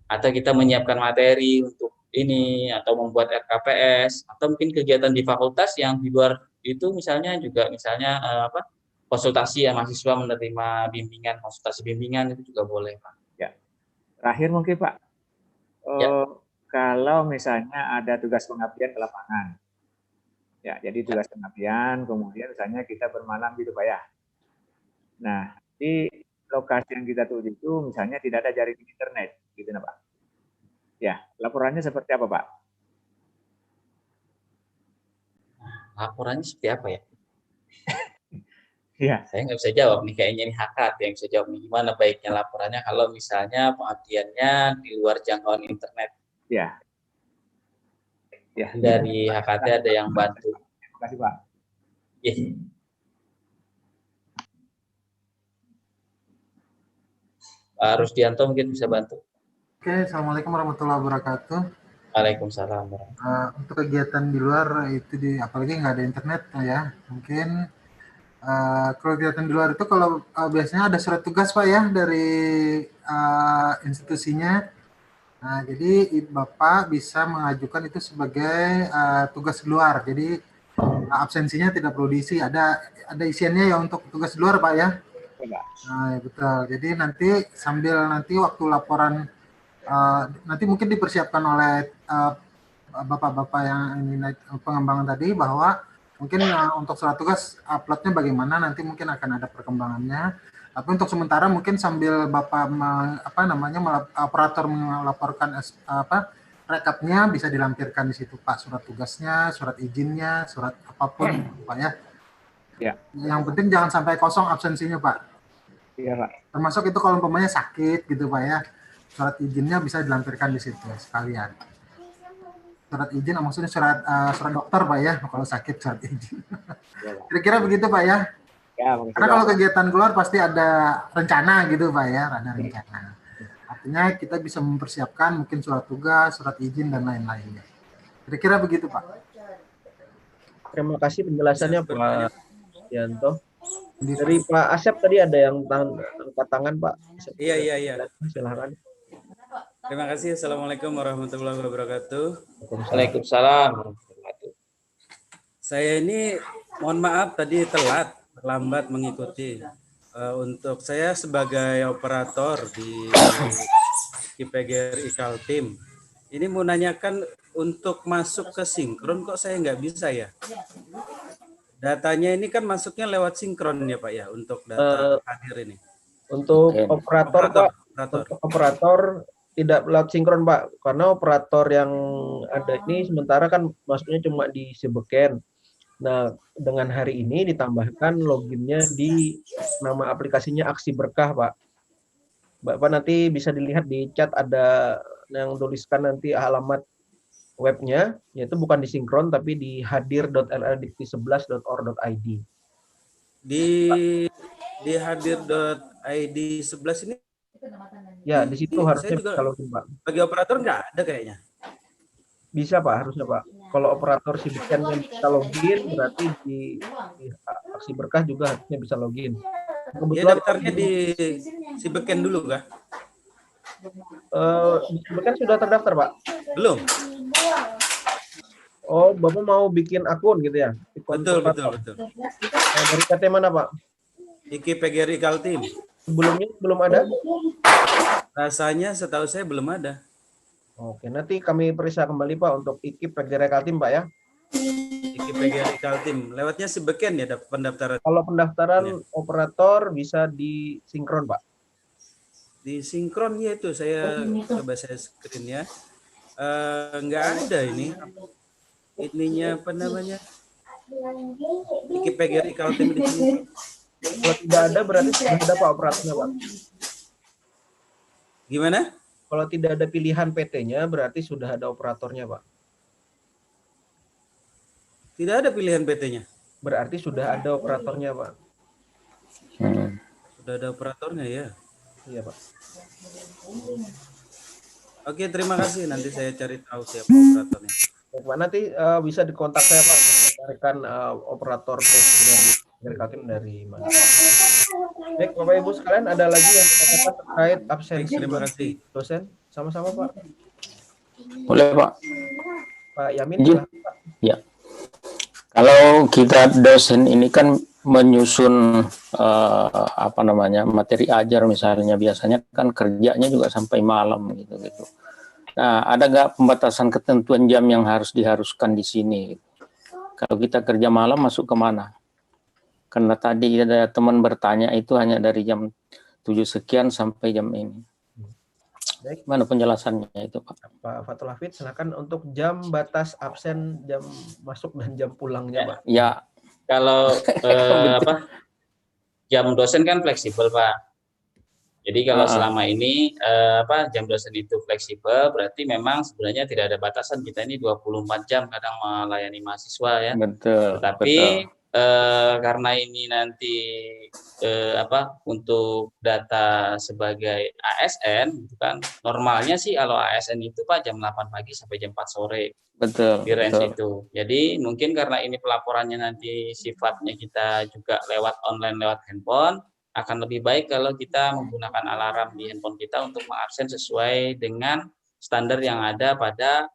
Atau kita menyiapkan materi untuk ini, atau membuat RKPS, atau mungkin kegiatan di fakultas yang di luar itu misalnya konsultasi ya, mahasiswa menerima bimbingan, konsultasi bimbingan itu juga boleh Pak. Ya. Terakhir mungkin Pak, kalau misalnya ada tugas pengabdian ke lapangan, ya jadi tugas pengabdian, kemudian misalnya kita bermalam gitu Pak ya. Nah, di lokasi yang kita tuju itu misalnya tidak ada jaringan internet, gitu nah Pak. Ya, laporannya seperti apa Pak? Laporannya seperti apa ya? Iya. Saya nggak bisa jawab nih, kayaknya ini HKT yang bisa jawab nih, gimana baiknya laporannya kalau misalnya pengabdiannya di luar jangkauan internet. Ya. Ya. Dari HKT ada yang bantu. Terima kasih Pak. Yes. Pak Rusdianto mungkin bisa bantu. Oke, Assalamualaikum warahmatullahi wabarakatuh. Waalaikumsalam. Untuk kegiatan di luar itu apalagi nggak ada internet ya, mungkin kalau kegiatan di luar itu kalau biasanya ada surat tugas Pak ya dari institusinya. Nah, jadi Bapak bisa mengajukan itu sebagai tugas di luar. Jadi absensinya tidak perlu diisi, ada isiannya ya untuk tugas di luar Pak ya. Nah, ya betul. Jadi nanti sambil waktu laporan nanti mungkin dipersiapkan oleh bapak-bapak yang ingin pengembangan tadi, bahwa mungkin untuk surat tugas uploadnya bagaimana, nanti mungkin akan ada perkembangannya. Tapi untuk sementara mungkin sambil bapak operator melaporkan rekapnya, bisa dilampirkan di situ Pak, surat tugasnya, surat izinnya, surat apapun Pak ya. Ya. Yang penting jangan sampai kosong absensinya Pak. Iya Pak. Termasuk itu kalau umpamanya sakit gitu Pak ya, surat izinnya bisa dilampirkan di situ sekalian. Surat izin maksudnya surat dokter Pak ya, kalau sakit surat izin. Kira-kira begitu Pak ya. Ya, karena kalau kegiatan keluar pasti ada rencana gitu Pak ya, ada rencana. Artinya kita bisa mempersiapkan mungkin surat tugas, surat izin dan lain-lainnya. Kira-kira begitu Pak. Terima kasih penjelasannya Pak Yanto. Dari Pak Asep tadi ada yang angkat tangan Pak. Iya. Silakan. Terima kasih. Assalamualaikum warahmatullahi wabarakatuh. Waalaikumsalam. Saya ini mohon maaf tadi terlambat mengikuti. Untuk saya sebagai operator di IPGRI Kaltim, ini mau nanyakan untuk masuk ke sinkron kok saya nggak bisa ya? Datanya ini kan masuknya lewat sinkron ya Pak ya, untuk data hadir ini. Untuk operator Pak, untuk operator tidak lewat sinkron Pak, karena operator yang ada ini sementara kan masuknya cuma di Sibeken. Nah, dengan hari ini ditambahkan loginnya di nama aplikasinya Aksi Berkah Pak. Bapak nanti bisa dilihat di chat, ada yang tuliskan nanti alamat webnya, yaitu bukan di sinkron tapi di hadir.lldiktri11.or.id. Di hadir.id 11 ini ya, di situ harusnya bisa login Pak. Bagi operator nggak ada kayaknya. Bisa Pak, harusnya Pak. Kalau operator Sibeken yang bisa login, berarti di Aksi Berkah juga harusnya bisa login. Kebetulan daftarnya di Sibeken dulu kah? Sibeken sudah terdaftar Pak? Belum. Oh, Bapak mau bikin akun gitu ya? Betul. Dari KT mana Pak? IKI PGRI Kaltim. Sebelumnya belum ada? Rasanya setahu saya belum ada. Oke, nanti kami periksa kembali Pak untuk IKI PGRI Kaltim Pak ya. IKI PGRI Kaltim. Lewatnya si beken ya pendaftaran. Kalau pendaftaran operator bisa disinkron, Pak. Di sinkron ya itu saya coba saya screen ya. Nggak ada ini. Ininya apa namanya? Iki PGRI Kaltim di sini. Kalau tidak ada berarti sudah ada Pak operatornya, Pak. Gimana? Kalau tidak ada pilihan PT-nya berarti sudah ada operatornya, Pak. Tidak ada pilihan PT-nya. Berarti sudah ada operatornya, Pak. Sudah ada operatornya ya. Iya, Pak. Oke, terima kasih. Nanti saya cari tahu siapa operatornya. Baik, Pak. Nanti bisa dikontak saya, Pak. Carikan operator dari Kaltim dari mana. Baik, Bapak Ibu sekalian, ada lagi yang katakan terkait absensi Terima kasih. dosen? Sama-sama, Pak. Boleh, Pak. Pak Yamin, Izin. silahkan, Pak. Ya. Kalau kita dosen ini kan menyusun materi ajar misalnya, biasanya kan kerjanya juga sampai malam gitu. Nah, ada nggak pembatasan ketentuan jam yang diharuskan di sini? Kalau kita kerja malam masuk ke mana? Karena tadi ada teman bertanya itu hanya dari jam 7 sekian sampai jam ini. Baik. Mana penjelasannya itu, Pak? Pak Fathul Hafid, silakan untuk jam batas absen, jam masuk dan jam pulangnya, Pak. Ya. Kalau jam dosen kan fleksibel, Pak. Jadi kalau selama ini jam dosen itu fleksibel, berarti memang sebenarnya tidak ada batasan. Kita ini 24 jam kadang melayani mahasiswa ya. Betul. Tetapi karena ini nanti untuk data sebagai ASN, gitu kan, normalnya sih kalau ASN itu Pak jam 8 pagi sampai jam 4 sore. Betul. Di range itu. Jadi mungkin karena ini pelaporannya nanti sifatnya kita juga lewat online, lewat handphone, akan lebih baik kalau kita menggunakan alarm di handphone kita untuk mengabsen sesuai dengan standar yang ada pada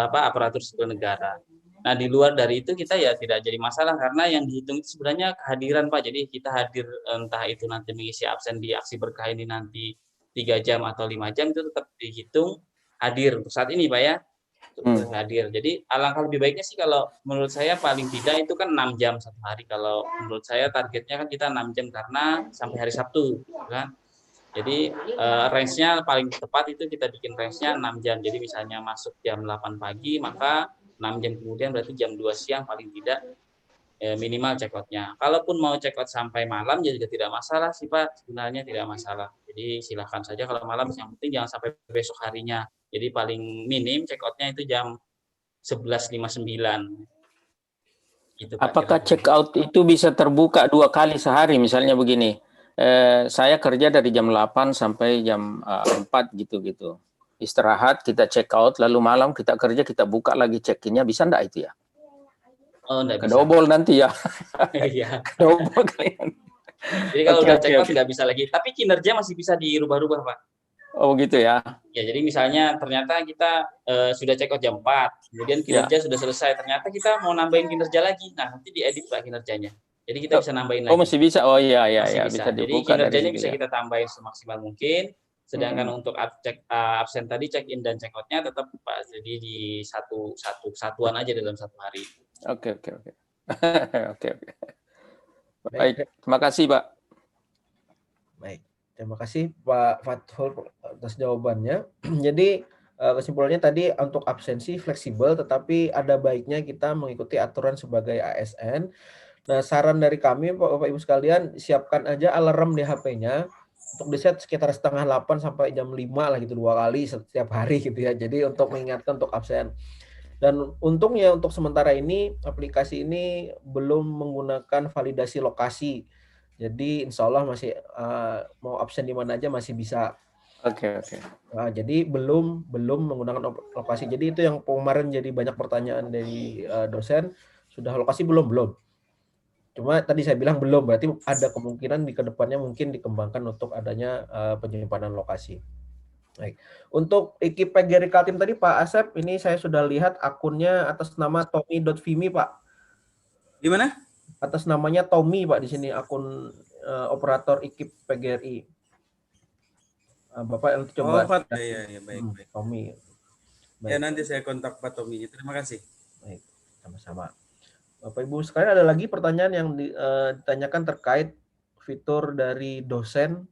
aparatur sipil negara. Nah, di luar dari itu kita ya tidak jadi masalah karena yang dihitung itu sebenarnya kehadiran, Pak. Jadi kita hadir entah itu nanti mengisi absen di aksi berkah ini nanti 3 jam atau 5 jam itu tetap dihitung hadir untuk saat ini, Pak ya. Hadir. Jadi alangkah lebih baiknya sih kalau menurut saya paling tidak itu kan 6 jam satu hari. Kalau menurut saya targetnya kan kita 6 jam karena sampai hari Sabtu, kan. Jadi range-nya paling tepat itu kita bikin range-nya 6 jam. Jadi misalnya masuk jam 8 pagi, maka 6 jam kemudian berarti jam 2 siang paling tidak minimal check out-nya. Kalaupun mau check out sampai malam juga tidak masalah sih, Pak. Sebenarnya tidak masalah. Jadi silakan saja kalau malam, yang penting jangan sampai besok harinya. Jadi paling minim check out-nya itu jam 11.59. Gitu, Pak. Apakah check out itu bisa terbuka 2 kali sehari? Misalnya begini, saya kerja dari jam 8 sampai jam 4 gitu. Istirahat, kita check out, lalu malam kita kerja, kita buka lagi check-in-nya, bisa enggak itu ya? Oh, enggak bisa. Kedobol nanti ya. Iya. Kedobol kalian. Jadi kalau udah check out nggak bisa lagi, tapi kinerja masih bisa dirubah-rubah, Pak. Oh gitu ya. Ya, jadi misalnya ternyata kita sudah check out jam 4, kemudian kinerja sudah selesai, ternyata kita mau nambahin kinerja lagi. Nah, nanti diedit Pak kinerjanya. Jadi kita bisa nambahin lagi. Oh, masih bisa. Oh iya bisa Jadi dibuka. kinerjanya bisa kita tambahin semaksimal mungkin. Sedangkan untuk absen tadi check in dan check out-nya tetap Pak jadi di satu kesatuan aja dalam satu hari. Oke. Baik, terima kasih, Pak. Baik, terima kasih Pak Fathul atas jawabannya. Jadi kesimpulannya tadi untuk absensi fleksibel, tetapi ada baiknya kita mengikuti aturan sebagai ASN. Nah, saran dari kami Bapak Ibu sekalian, siapkan aja alarm di HP-nya untuk di-set sekitar setengah 8 sampai jam 5 lah gitu, 2 kali setiap hari gitu ya. Jadi untuk mengingatkan untuk absen. Dan untungnya untuk sementara ini aplikasi ini belum menggunakan validasi lokasi. Jadi insya Allah masih mau absen di mana aja masih bisa. Oke. Nah, jadi belum menggunakan lokasi. Jadi itu yang kemarin jadi banyak pertanyaan dari dosen, sudah lokasi belum. Cuma tadi saya bilang belum, berarti ada kemungkinan di kedepannya mungkin dikembangkan untuk adanya penyimpanan lokasi. Baik. Untuk ekip PGRI Kaltim tadi Pak Asep, ini saya sudah lihat akunnya atas nama tommy.vimi Pak. Di mana? Atas namanya Tommy Pak di sini akun operator ekip PGRI. Bapak yang coba. Ya, baik. Tommy. Baik. Ya nanti saya kontak Pak Tommy. Terima kasih. Baik, sama-sama. Bapak Ibu sekalian, ada lagi pertanyaan yang ditanyakan terkait fitur dari dosen.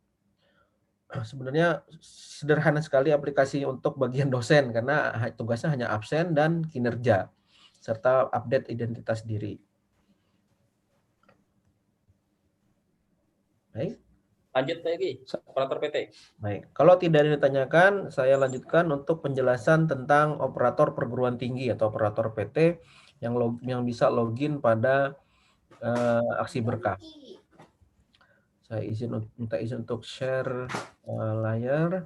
Sebenarnya sederhana sekali aplikasi untuk bagian dosen karena tugasnya hanya absen dan kinerja serta update identitas diri. Baik. Lanjut lagi, operator PT. Baik, kalau tidak ditanyakan, saya lanjutkan untuk penjelasan tentang operator perguruan tinggi atau operator PT yang bisa login pada aksi berkah. Saya minta izin untuk share layar.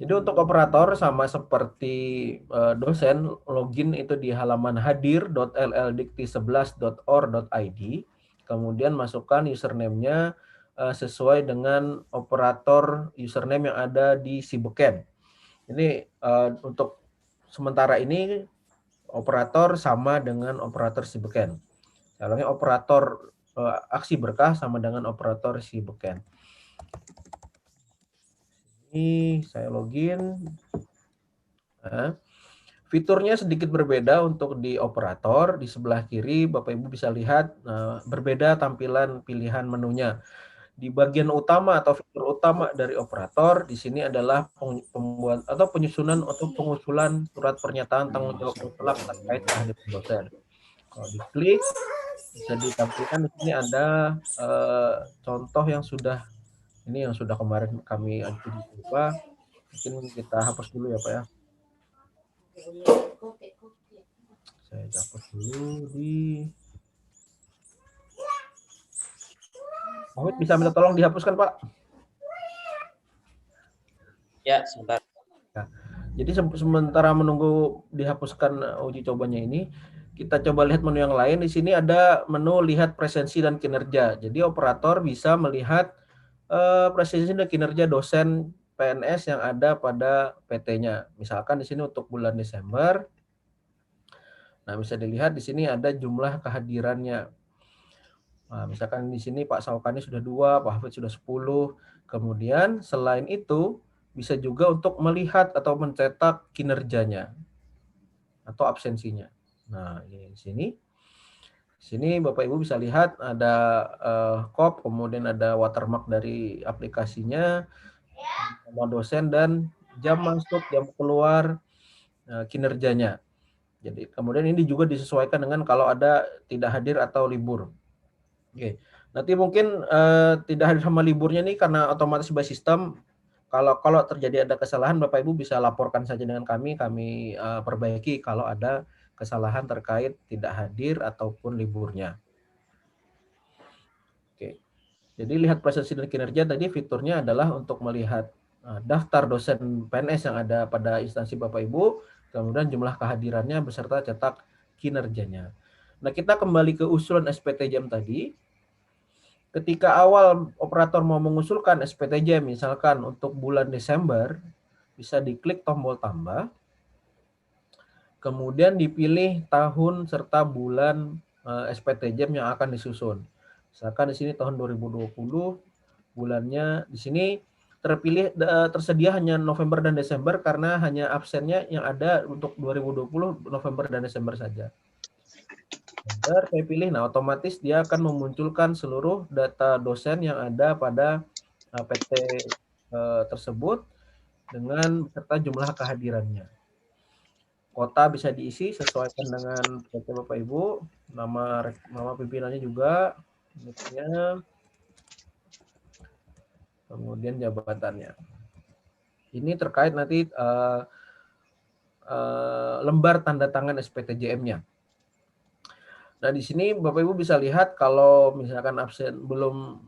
Jadi untuk operator sama seperti dosen, login itu di halaman hadir.lldikti11.or.id, kemudian masukkan username-nya sesuai dengan operator username yang ada di Sibeken. Ini untuk sementara ini operator sama dengan operator Sibeken. Misalnya operator aksi berkah sama dengan operator Sibeken. Ini saya login. Nah, fiturnya sedikit berbeda untuk di operator. Di sebelah kiri Bapak Ibu bisa lihat berbeda tampilan pilihan menunya. Di bagian utama atau fitur utama dari operator di sini adalah pembuat atau penyusunan atau pengusulan surat pernyataan tanggung jawab mutlak terkait kehadiran dosen. Kalau diklik bisa ditampilkan di sini ada contoh yang sudah kemarin kami uji coba. Mungkin kita hapus dulu ya Pak ya. Saya hapus dulu di. Ahmed bisa minta tolong dihapuskan Pak? Ya, sebentar. Nah, jadi sementara menunggu dihapuskan uji cobanya ini, kita coba lihat menu yang lain. Di sini ada menu lihat presensi dan kinerja. Jadi operator bisa melihat presensi dan kinerja dosen PNS yang ada pada PT-nya. Misalkan di sini untuk bulan Desember. Nah, bisa dilihat di sini ada jumlah kehadirannya. Nah, misalkan di sini Pak Saukani sudah 2, Pak Hafid sudah 10. Kemudian selain itu bisa juga untuk melihat atau mencetak kinerjanya atau absensinya. Nah, ini di sini. Di sini Bapak Ibu bisa lihat ada kop, kemudian ada watermark dari aplikasinya, nama dosen dan jam masuk, jam keluar, kinerjanya. Jadi kemudian ini juga disesuaikan dengan kalau ada tidak hadir atau libur. Oke. Nanti mungkin tidak hadir sama liburnya nih karena otomatis by sistem. Kalau terjadi ada kesalahan, Bapak Ibu bisa laporkan saja dengan kami perbaiki kalau ada kesalahan terkait tidak hadir ataupun liburnya. Oke. Jadi lihat presensi dan kinerja tadi fiturnya adalah untuk melihat daftar dosen PNS yang ada pada instansi Bapak Ibu, kemudian jumlah kehadirannya beserta cetak kinerjanya. Nah, kita kembali ke usulan SPTJM tadi. Ketika awal operator mau mengusulkan SPTJM, misalkan untuk bulan Desember, bisa diklik tombol tambah, kemudian dipilih tahun serta bulan SPTJM yang akan disusun. Misalkan di sini tahun 2020, bulannya di sini tersedia hanya November dan Desember karena hanya absennya yang ada untuk 2020 November dan Desember saja. Saya pilih, nah otomatis dia akan memunculkan seluruh data dosen yang ada pada PT tersebut dengan beserta jumlah kehadirannya. Kota bisa diisi sesuaikan dengan PT Bapak Ibu, nama pimpinannya juga, kemudian jabatannya. Ini terkait nanti lembar tanda tangan SPTJM-nya. Nah, di sini Bapak Ibu bisa lihat kalau misalkan absen belum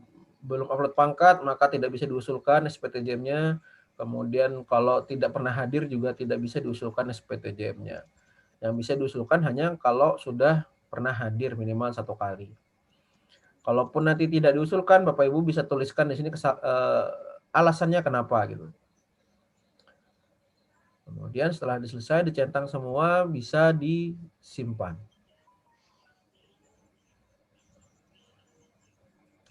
upload pangkat, maka tidak bisa diusulkan SPTJM-nya. Kemudian kalau tidak pernah hadir juga tidak bisa diusulkan SPTJM-nya. Yang bisa diusulkan hanya kalau sudah pernah hadir minimal 1 kali. Kalaupun nanti tidak diusulkan, Bapak Ibu bisa tuliskan di sini alasannya kenapa gitu. Kemudian setelah selesai dicentang semua bisa disimpan.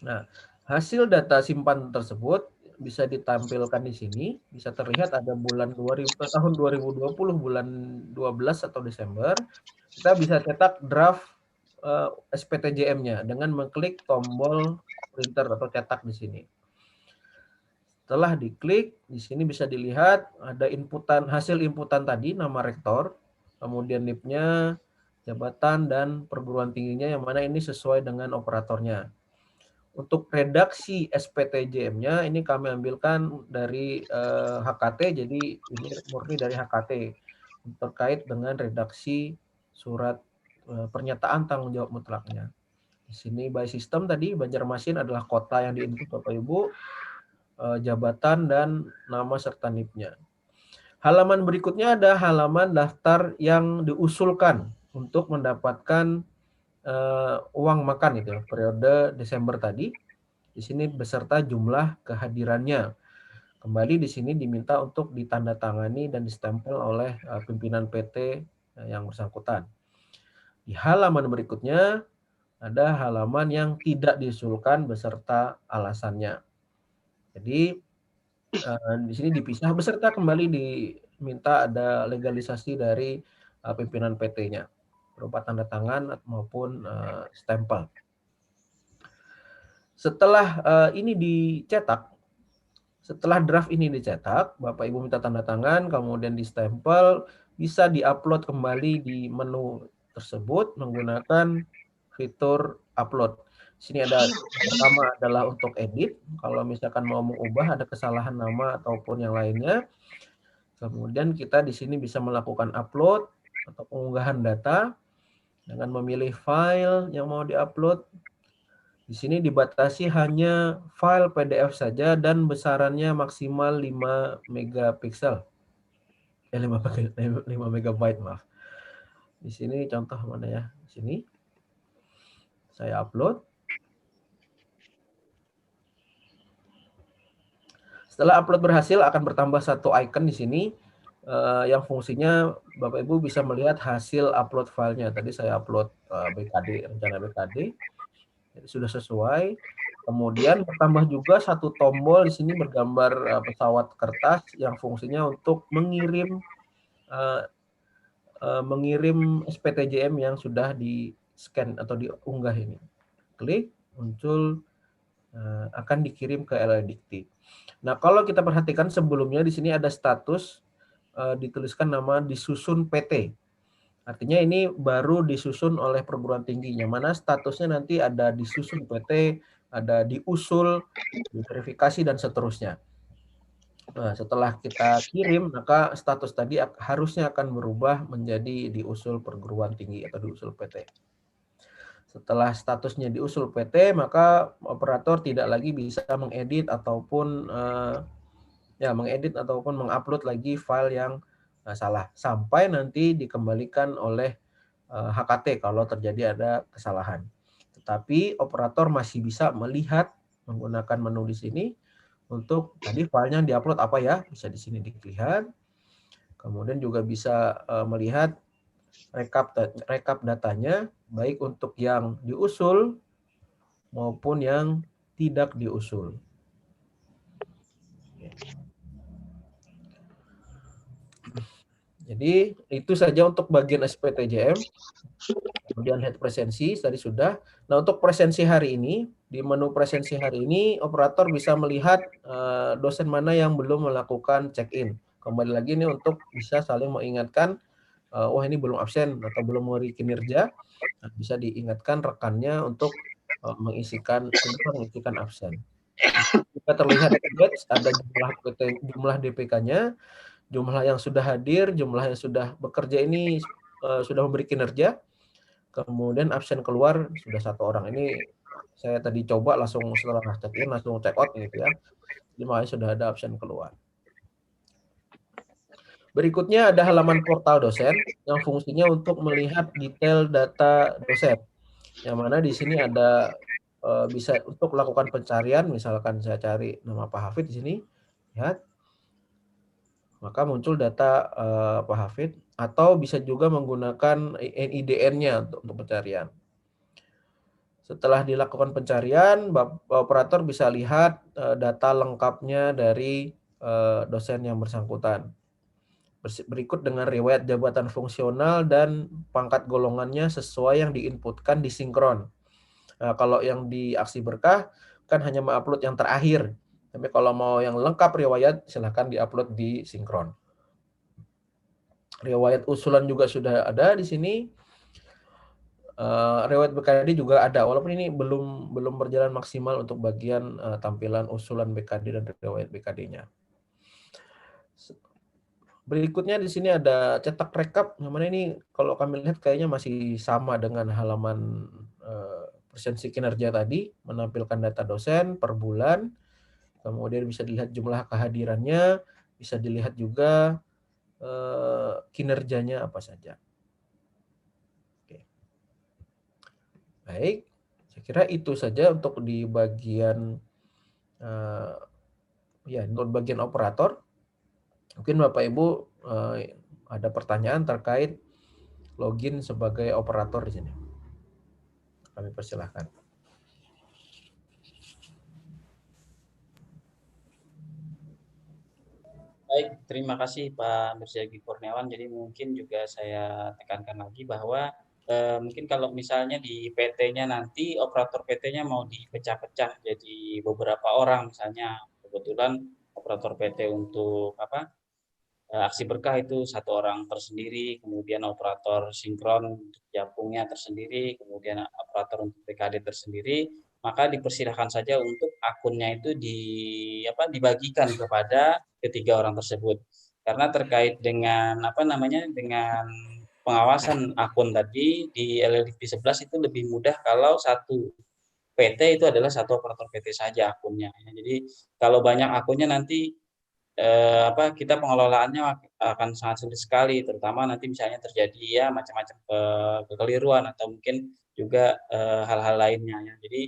Nah, hasil data simpan tersebut bisa ditampilkan di sini, bisa terlihat ada tahun 2020 bulan 12 atau Desember, kita bisa cetak draft SPTJM-nya dengan mengklik tombol printer atau cetak di sini. Setelah diklik, di sini bisa dilihat ada hasil inputan tadi, nama rektor, kemudian NIP-nya, jabatan, dan perguruan tingginya yang mana ini sesuai dengan operatornya. Untuk redaksi SPTJM-nya ini kami ambilkan dari HKT, jadi ini murni dari HKT terkait dengan redaksi surat pernyataan tanggung jawab mutlaknya. Di sini by system tadi Banjarmasin adalah kota yang diinput Bapak Ibu, jabatan dan nama serta NIP-nya. Halaman berikutnya ada halaman daftar yang diusulkan untuk mendapatkan uang makan itu periode Desember tadi. Di sini beserta jumlah kehadirannya. Kembali di sini diminta untuk ditandatangani dan distempel oleh pimpinan PT yang bersangkutan. Di halaman berikutnya ada halaman yang tidak diusulkan beserta alasannya. Jadi di sini dipisah beserta kembali diminta ada legalisasi dari pimpinan PT-nya berupa tanda tangan maupun stempel. Setelah ini dicetak, setelah draft ini dicetak, Bapak Ibu minta tanda tangan, kemudian distempel, bisa diupload kembali di menu tersebut menggunakan fitur upload. Di sini ada pertama adalah untuk edit, kalau misalkan mau mengubah ada kesalahan nama ataupun yang lainnya. Kemudian kita di sini bisa melakukan upload atau pengunggahan data dengan memilih file yang mau diupload. Di sini dibatasi hanya file PDF saja dan besarannya maksimal 5 megapiksel. 5 megabyte, maaf. Di sini contoh mana ya? Di sini saya upload. Setelah upload berhasil akan bertambah satu icon di sini yang fungsinya Bapak Ibu bisa melihat hasil upload filenya. Tadi saya upload BKD, rencana BKD. Jadi sudah sesuai. Kemudian bertambah juga satu tombol di sini bergambar pesawat kertas yang fungsinya untuk mengirim SPTJM yang sudah di scan atau diunggah ini. Klik, muncul, akan dikirim ke LLDikti. Nah, kalau kita perhatikan sebelumnya di sini ada status dituliskan nama disusun PT. Artinya ini baru disusun oleh perguruan tinggi, yang mana statusnya nanti ada disusun PT, ada diusul, diverifikasi, dan seterusnya. Nah, setelah kita kirim, maka status tadi harusnya akan berubah menjadi diusul perguruan tinggi atau diusul PT. Setelah statusnya diusul PT, maka operator tidak lagi bisa mengedit ataupun mengupload lagi file yang salah sampai nanti dikembalikan oleh HKT kalau terjadi ada kesalahan. Tetapi operator masih bisa melihat menggunakan menu di sini untuk tadi filenya diupload apa ya, bisa di sini dilihat. Kemudian juga bisa melihat rekap datanya baik untuk yang diusul maupun yang tidak diusul. Jadi itu saja untuk bagian SPTJM. Kemudian head presensi tadi sudah. Nah, untuk presensi hari ini, di menu presensi hari ini operator bisa melihat dosen mana yang belum melakukan check-in. Kembali lagi ini untuk bisa saling mengingatkan, wah ini belum absen atau belum memberi kinerja, nah, bisa diingatkan rekannya untuk mengisikan absen. Jika terlihat ada jumlah DPK-nya, jumlah yang sudah hadir, jumlah yang sudah bekerja ini sudah memberi kinerja, kemudian absen keluar sudah 1 orang. Ini saya tadi coba langsung setelah check-in langsung check out gitu ya. Jadi makanya sudah ada absen keluar. Berikutnya ada halaman portal dosen yang fungsinya untuk melihat detail data dosen. Yang mana di sini ada bisa untuk melakukan pencarian, misalkan saya cari nama Pak Hafid di sini, lihat. Maka muncul data Pak Hafid, atau bisa juga menggunakan NIDN-nya untuk pencarian. Setelah dilakukan pencarian, operator bisa lihat data lengkapnya dari dosen yang bersangkutan. Berikut dengan riwayat jabatan fungsional dan pangkat golongannya sesuai yang diinputkan di sinkron. Nah, kalau yang di aksi berkah kan hanya mengupload yang terakhir. Tapi kalau mau yang lengkap riwayat, silahkan diupload di sinkron. Riwayat usulan juga sudah ada di sini. Riwayat BKD juga ada, walaupun ini belum berjalan maksimal untuk bagian tampilan usulan BKD dan riwayat BKD-nya. Berikutnya di sini ada cetak rekap, yang mana ini kalau kami lihat kayaknya masih sama dengan halaman presensi kinerja tadi, menampilkan data dosen per bulan, kemudian bisa dilihat jumlah kehadirannya, bisa dilihat juga kinerjanya apa saja. Oke. Baik, saya kira itu saja untuk di bagian untuk bagian operator. Mungkin Bapak Ibu ada pertanyaan terkait login sebagai operator di sini. Kami persilahkan. Baik, terima kasih Pak Mirzaki Kurniawan. Jadi mungkin juga saya tekankan lagi bahwa mungkin kalau misalnya di PT-nya nanti operator PT-nya mau dipecah-pecah jadi beberapa orang, misalnya kebetulan operator PT untuk aksi berkah itu satu orang tersendiri, kemudian operator sinkron untuk Japungnya tersendiri, kemudian operator untuk PKD tersendiri, maka dipersilahkan saja untuk akunnya itu dibagikan kepada ketiga orang tersebut. Karena terkait dengan dengan pengawasan akun tadi di LLDP 11 itu lebih mudah kalau satu PT itu adalah satu operator PT saja akunnya. Jadi kalau banyak akunnya nanti kita pengelolaannya akan sangat sulit sekali, terutama nanti misalnya terjadi ya macam-macam kekeliruan atau mungkin juga hal-hal lainnya ya. Jadi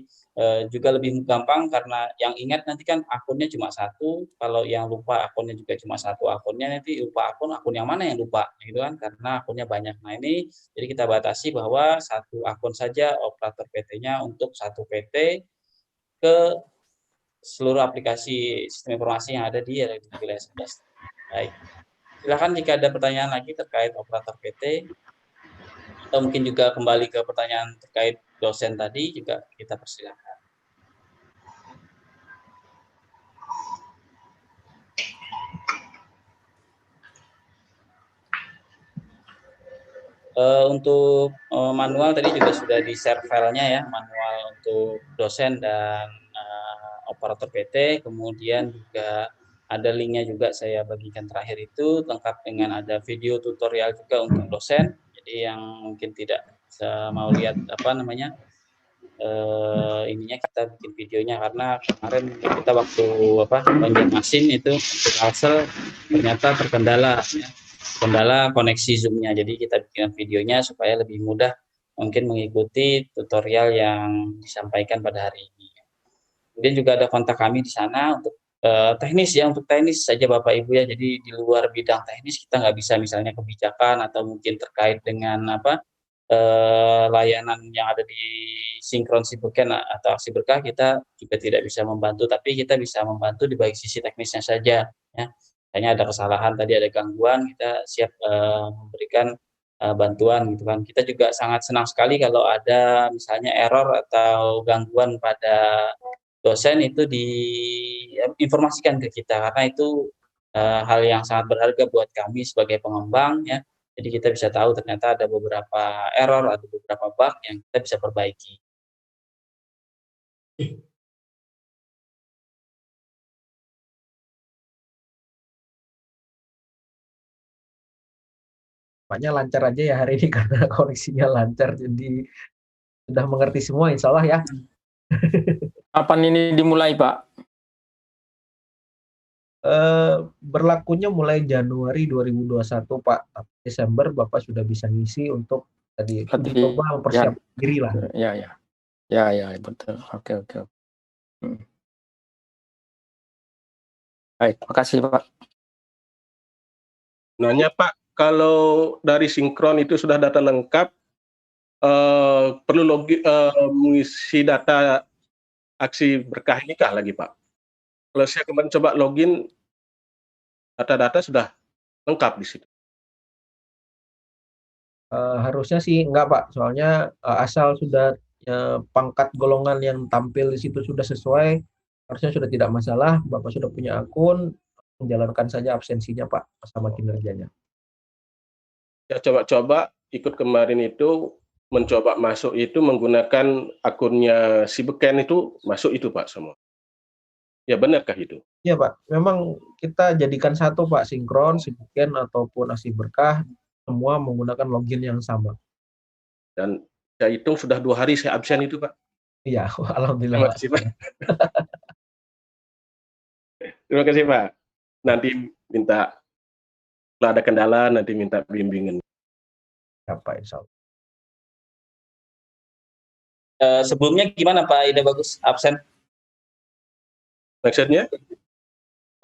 juga lebih gampang karena yang ingat nanti kan akunnya cuma satu, kalau yang lupa akunnya juga cuma satu akunnya, nanti lupa akun yang mana yang lupa gitu kan, karena akunnya banyak. Nah ini jadi kita batasi bahwa satu akun saja operator PT-nya untuk satu PT ke seluruh aplikasi sistem informasi yang ada di wilayah 11. Baik. Silakan jika ada pertanyaan lagi terkait operator PT atau mungkin juga kembali ke pertanyaan terkait dosen tadi juga kita persilakan. Untuk manual tadi juga sudah di-share filenya ya, manual untuk dosen dan operator PT, kemudian juga ada linknya juga saya bagikan terakhir itu, lengkap dengan ada video tutorial juga untuk dosen, jadi yang mungkin tidak bisa mau lihat ininya kita bikin videonya, karena kemarin kita waktu ujian masin itu untuk hasil ternyata terkendala ya. Kendala koneksi Zoom-nya. Jadi kita bikin videonya supaya lebih mudah mungkin mengikuti tutorial yang disampaikan pada hari ini. Kemudian juga ada kontak kami di sana untuk teknis ya, untuk teknis saja Bapak Ibu ya. Jadi di luar bidang teknis kita nggak bisa misalnya kebijakan atau mungkin terkait dengan layanan yang ada di sinkron Siberken atau aksi berkah, kita juga tidak bisa membantu, tapi kita bisa membantu di baik sisi teknisnya saja ya. Misalnya ada kesalahan tadi, ada gangguan, kita siap memberikan bantuan gitu kan. Kita juga sangat senang sekali kalau ada misalnya error atau gangguan pada dosen itu diinformasikan ke kita, karena itu hal yang sangat berharga buat kami sebagai pengembang ya. Jadi kita bisa tahu ternyata ada beberapa error, ada beberapa bug yang kita bisa perbaiki. Banyak lancar aja ya hari ini karena koneksinya lancar, jadi sudah mengerti semua insya Allah ya. Kapan ini dimulai Pak? Berlakunya mulai Januari 2021 Pak, Desember Bapak sudah bisa ngisi untuk tadi uji coba mempersiapkan diri lah. Ya betul. Oke. Baik, makasih Pak. Nanya Pak, kalau dari sinkron itu sudah data lengkap, perlu mengisi data aksi berkah ini kah lagi Pak? Kalau saya kemarin coba login, data-data sudah lengkap di situ. Harusnya sih enggak Pak, soalnya asal sudah pangkat golongan yang tampil di situ sudah sesuai, harusnya sudah tidak masalah. Bapak sudah punya akun, menjalankan saja absensinya Pak, sama kinerjanya. Ya coba-coba ikut kemarin itu, mencoba masuk itu menggunakan akunnya si beken itu, masuk itu Pak semua. Ya benarkah itu? Iya Pak, memang kita jadikan satu Pak, sinkron, sibuken ataupun aksi berkah, semua menggunakan login yang sama. Dan saya hitung sudah 2 hari saya absen itu Pak. Iya, alhamdulillah Terima Pak. kasih Pak. Terima kasih Pak. Nanti minta, kalau ada kendala nanti minta bimbingan. Ya Pak, insya Allah. Sebelumnya gimana Pak Ida Bagus absen? Maksudnya?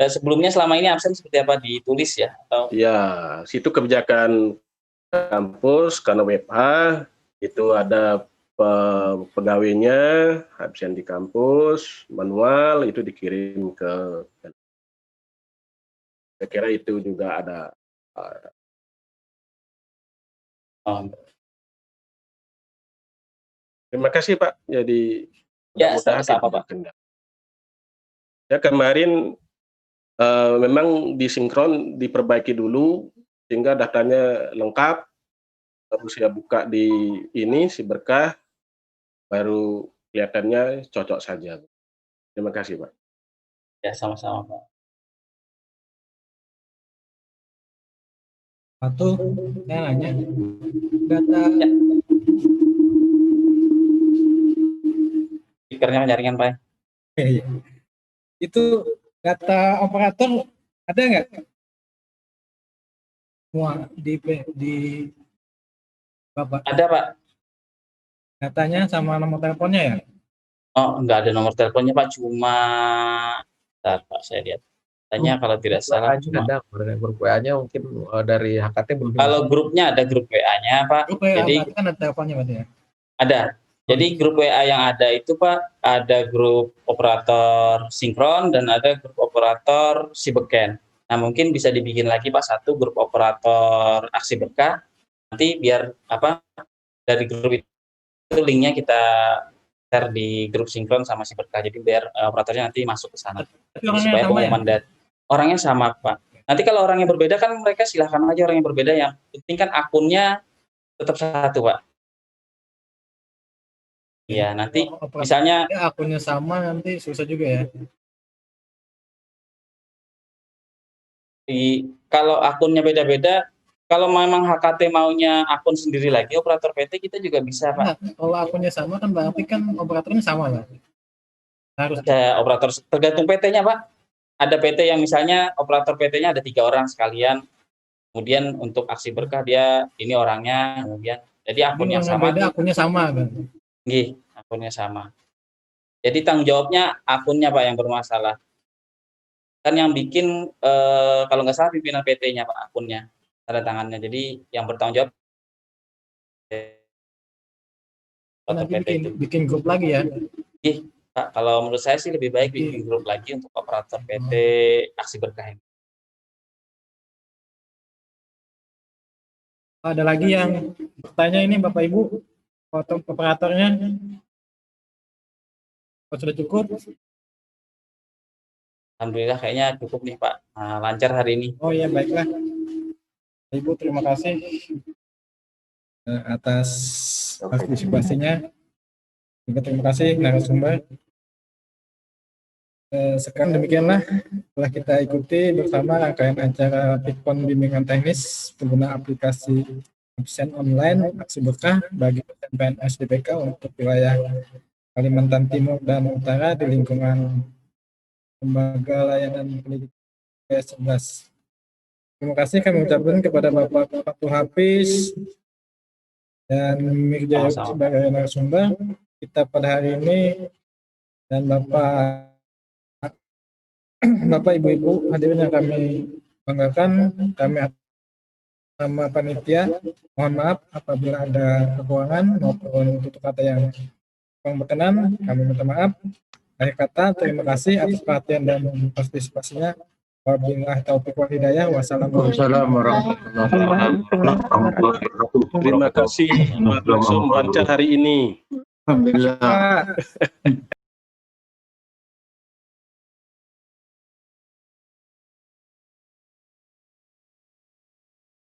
Sebelumnya selama ini absen seperti apa, ditulis ya? Atau? Ya, situ kebijakan kampus karena WFH itu ada pegawainya absen di kampus, manual itu dikirim ke. Saya kira itu juga ada. Terima kasih Pak. Jadi ya sama-sama Pak. Ya kemarin memang disinkron diperbaiki dulu sehingga datanya lengkap. Baru saya buka di ini si berkah, baru kelihatannya cocok saja. Terima kasih Pak. Ya sama-sama Pak. Satu, saya nanya, data Speakernya jaringan Pak. Itu data operator ada nggak? Semua di Bapak? Ada Pak. Datanya sama nomor teleponnya ya? Oh, enggak ada nomor teleponnya Pak, cuma bentar, Pak saya lihat. Tanya kalau tidak salah cuma ada grup WA-nya mungkin dari HKT belum. Kalau grupnya ada grup WA-nya Pak. Grup WA Jadi kan ada teleponnya berarti ya? Ada. Jadi grup WA yang ada itu Pak, ada grup operator sinkron dan ada grup operator si beken. Nah mungkin bisa dibikin lagi Pak satu grup operator aksi berkah. Nanti biar apa dari grup itu linknya kita share di grup sinkron sama si berkah. Jadi biar operatornya nanti masuk ke sana. Supaya pengumuman dan orangnya sama Pak. Nanti kalau orangnya berbeda kan mereka silahkan aja orang yang berbeda. Yang penting kan akunnya tetap satu Pak. Iya, nanti misalnya akunnya sama nanti susah juga ya. Kalau akunnya beda-beda, kalau memang HKT maunya akun sendiri lagi, operator PT kita juga bisa Pak. Nah, kalau akunnya sama kan berarti kan operatornya sama lah. Harus ada operator tergantung PT-nya Pak. Ada PT yang misalnya operator PT-nya ada 3 orang sekalian. Kemudian untuk aksi berkah dia ini orangnya, kemudian jadi akun yang sama. Beda akunnya sama kan. Nggih, akunnya sama. Jadi tanggung jawabnya akunnya Pak yang bermasalah. Kan yang bikin kalau nggak salah pimpinan PT-nya Pak akunnya, tanda tangannya. Jadi yang bertanggung jawab nanti bikin grup lagi ya. Pak, kalau menurut saya sih lebih baik bikin grup lagi untuk operator PT aksi berkah ini. Ada lagi yang bertanya ini Bapak Ibu, operatornya sudah cukup? Alhamdulillah kayaknya cukup nih Pak, lancar hari ini. Oh iya baiklah, Ibu terima kasih atas partisipasinya. Juga terima kasih narasumber. Sekarang demikianlah telah kita ikuti bersama rangkaian acara PIKPON Bimbingan Teknis pengguna aplikasi absen online aksi berkah bagi PNS DPK untuk wilayah Kalimantan Timur dan Utara di lingkungan Lembaga Layanan Pendidikan PS11. Terima kasih kami ucapkan kepada Bapak Fatul Hafiz dan Mirja sebagai narasumber kita pada hari ini, dan Bapak Ibu-Ibu hadirin yang kami banggakan, kami nama panitia. Mohon maaf apabila ada kekurangan maupun tutur kata yang kurang berkenan, kami minta maaf. Akhir kata, terima kasih atas perhatian dan partisipasinya. Wabillahi taufiq wal hidayah. Wassalamualaikum warahmatullahi wabarakatuh. Terima kasih Pak Langsung lancar hari ini. Alhamdulillah.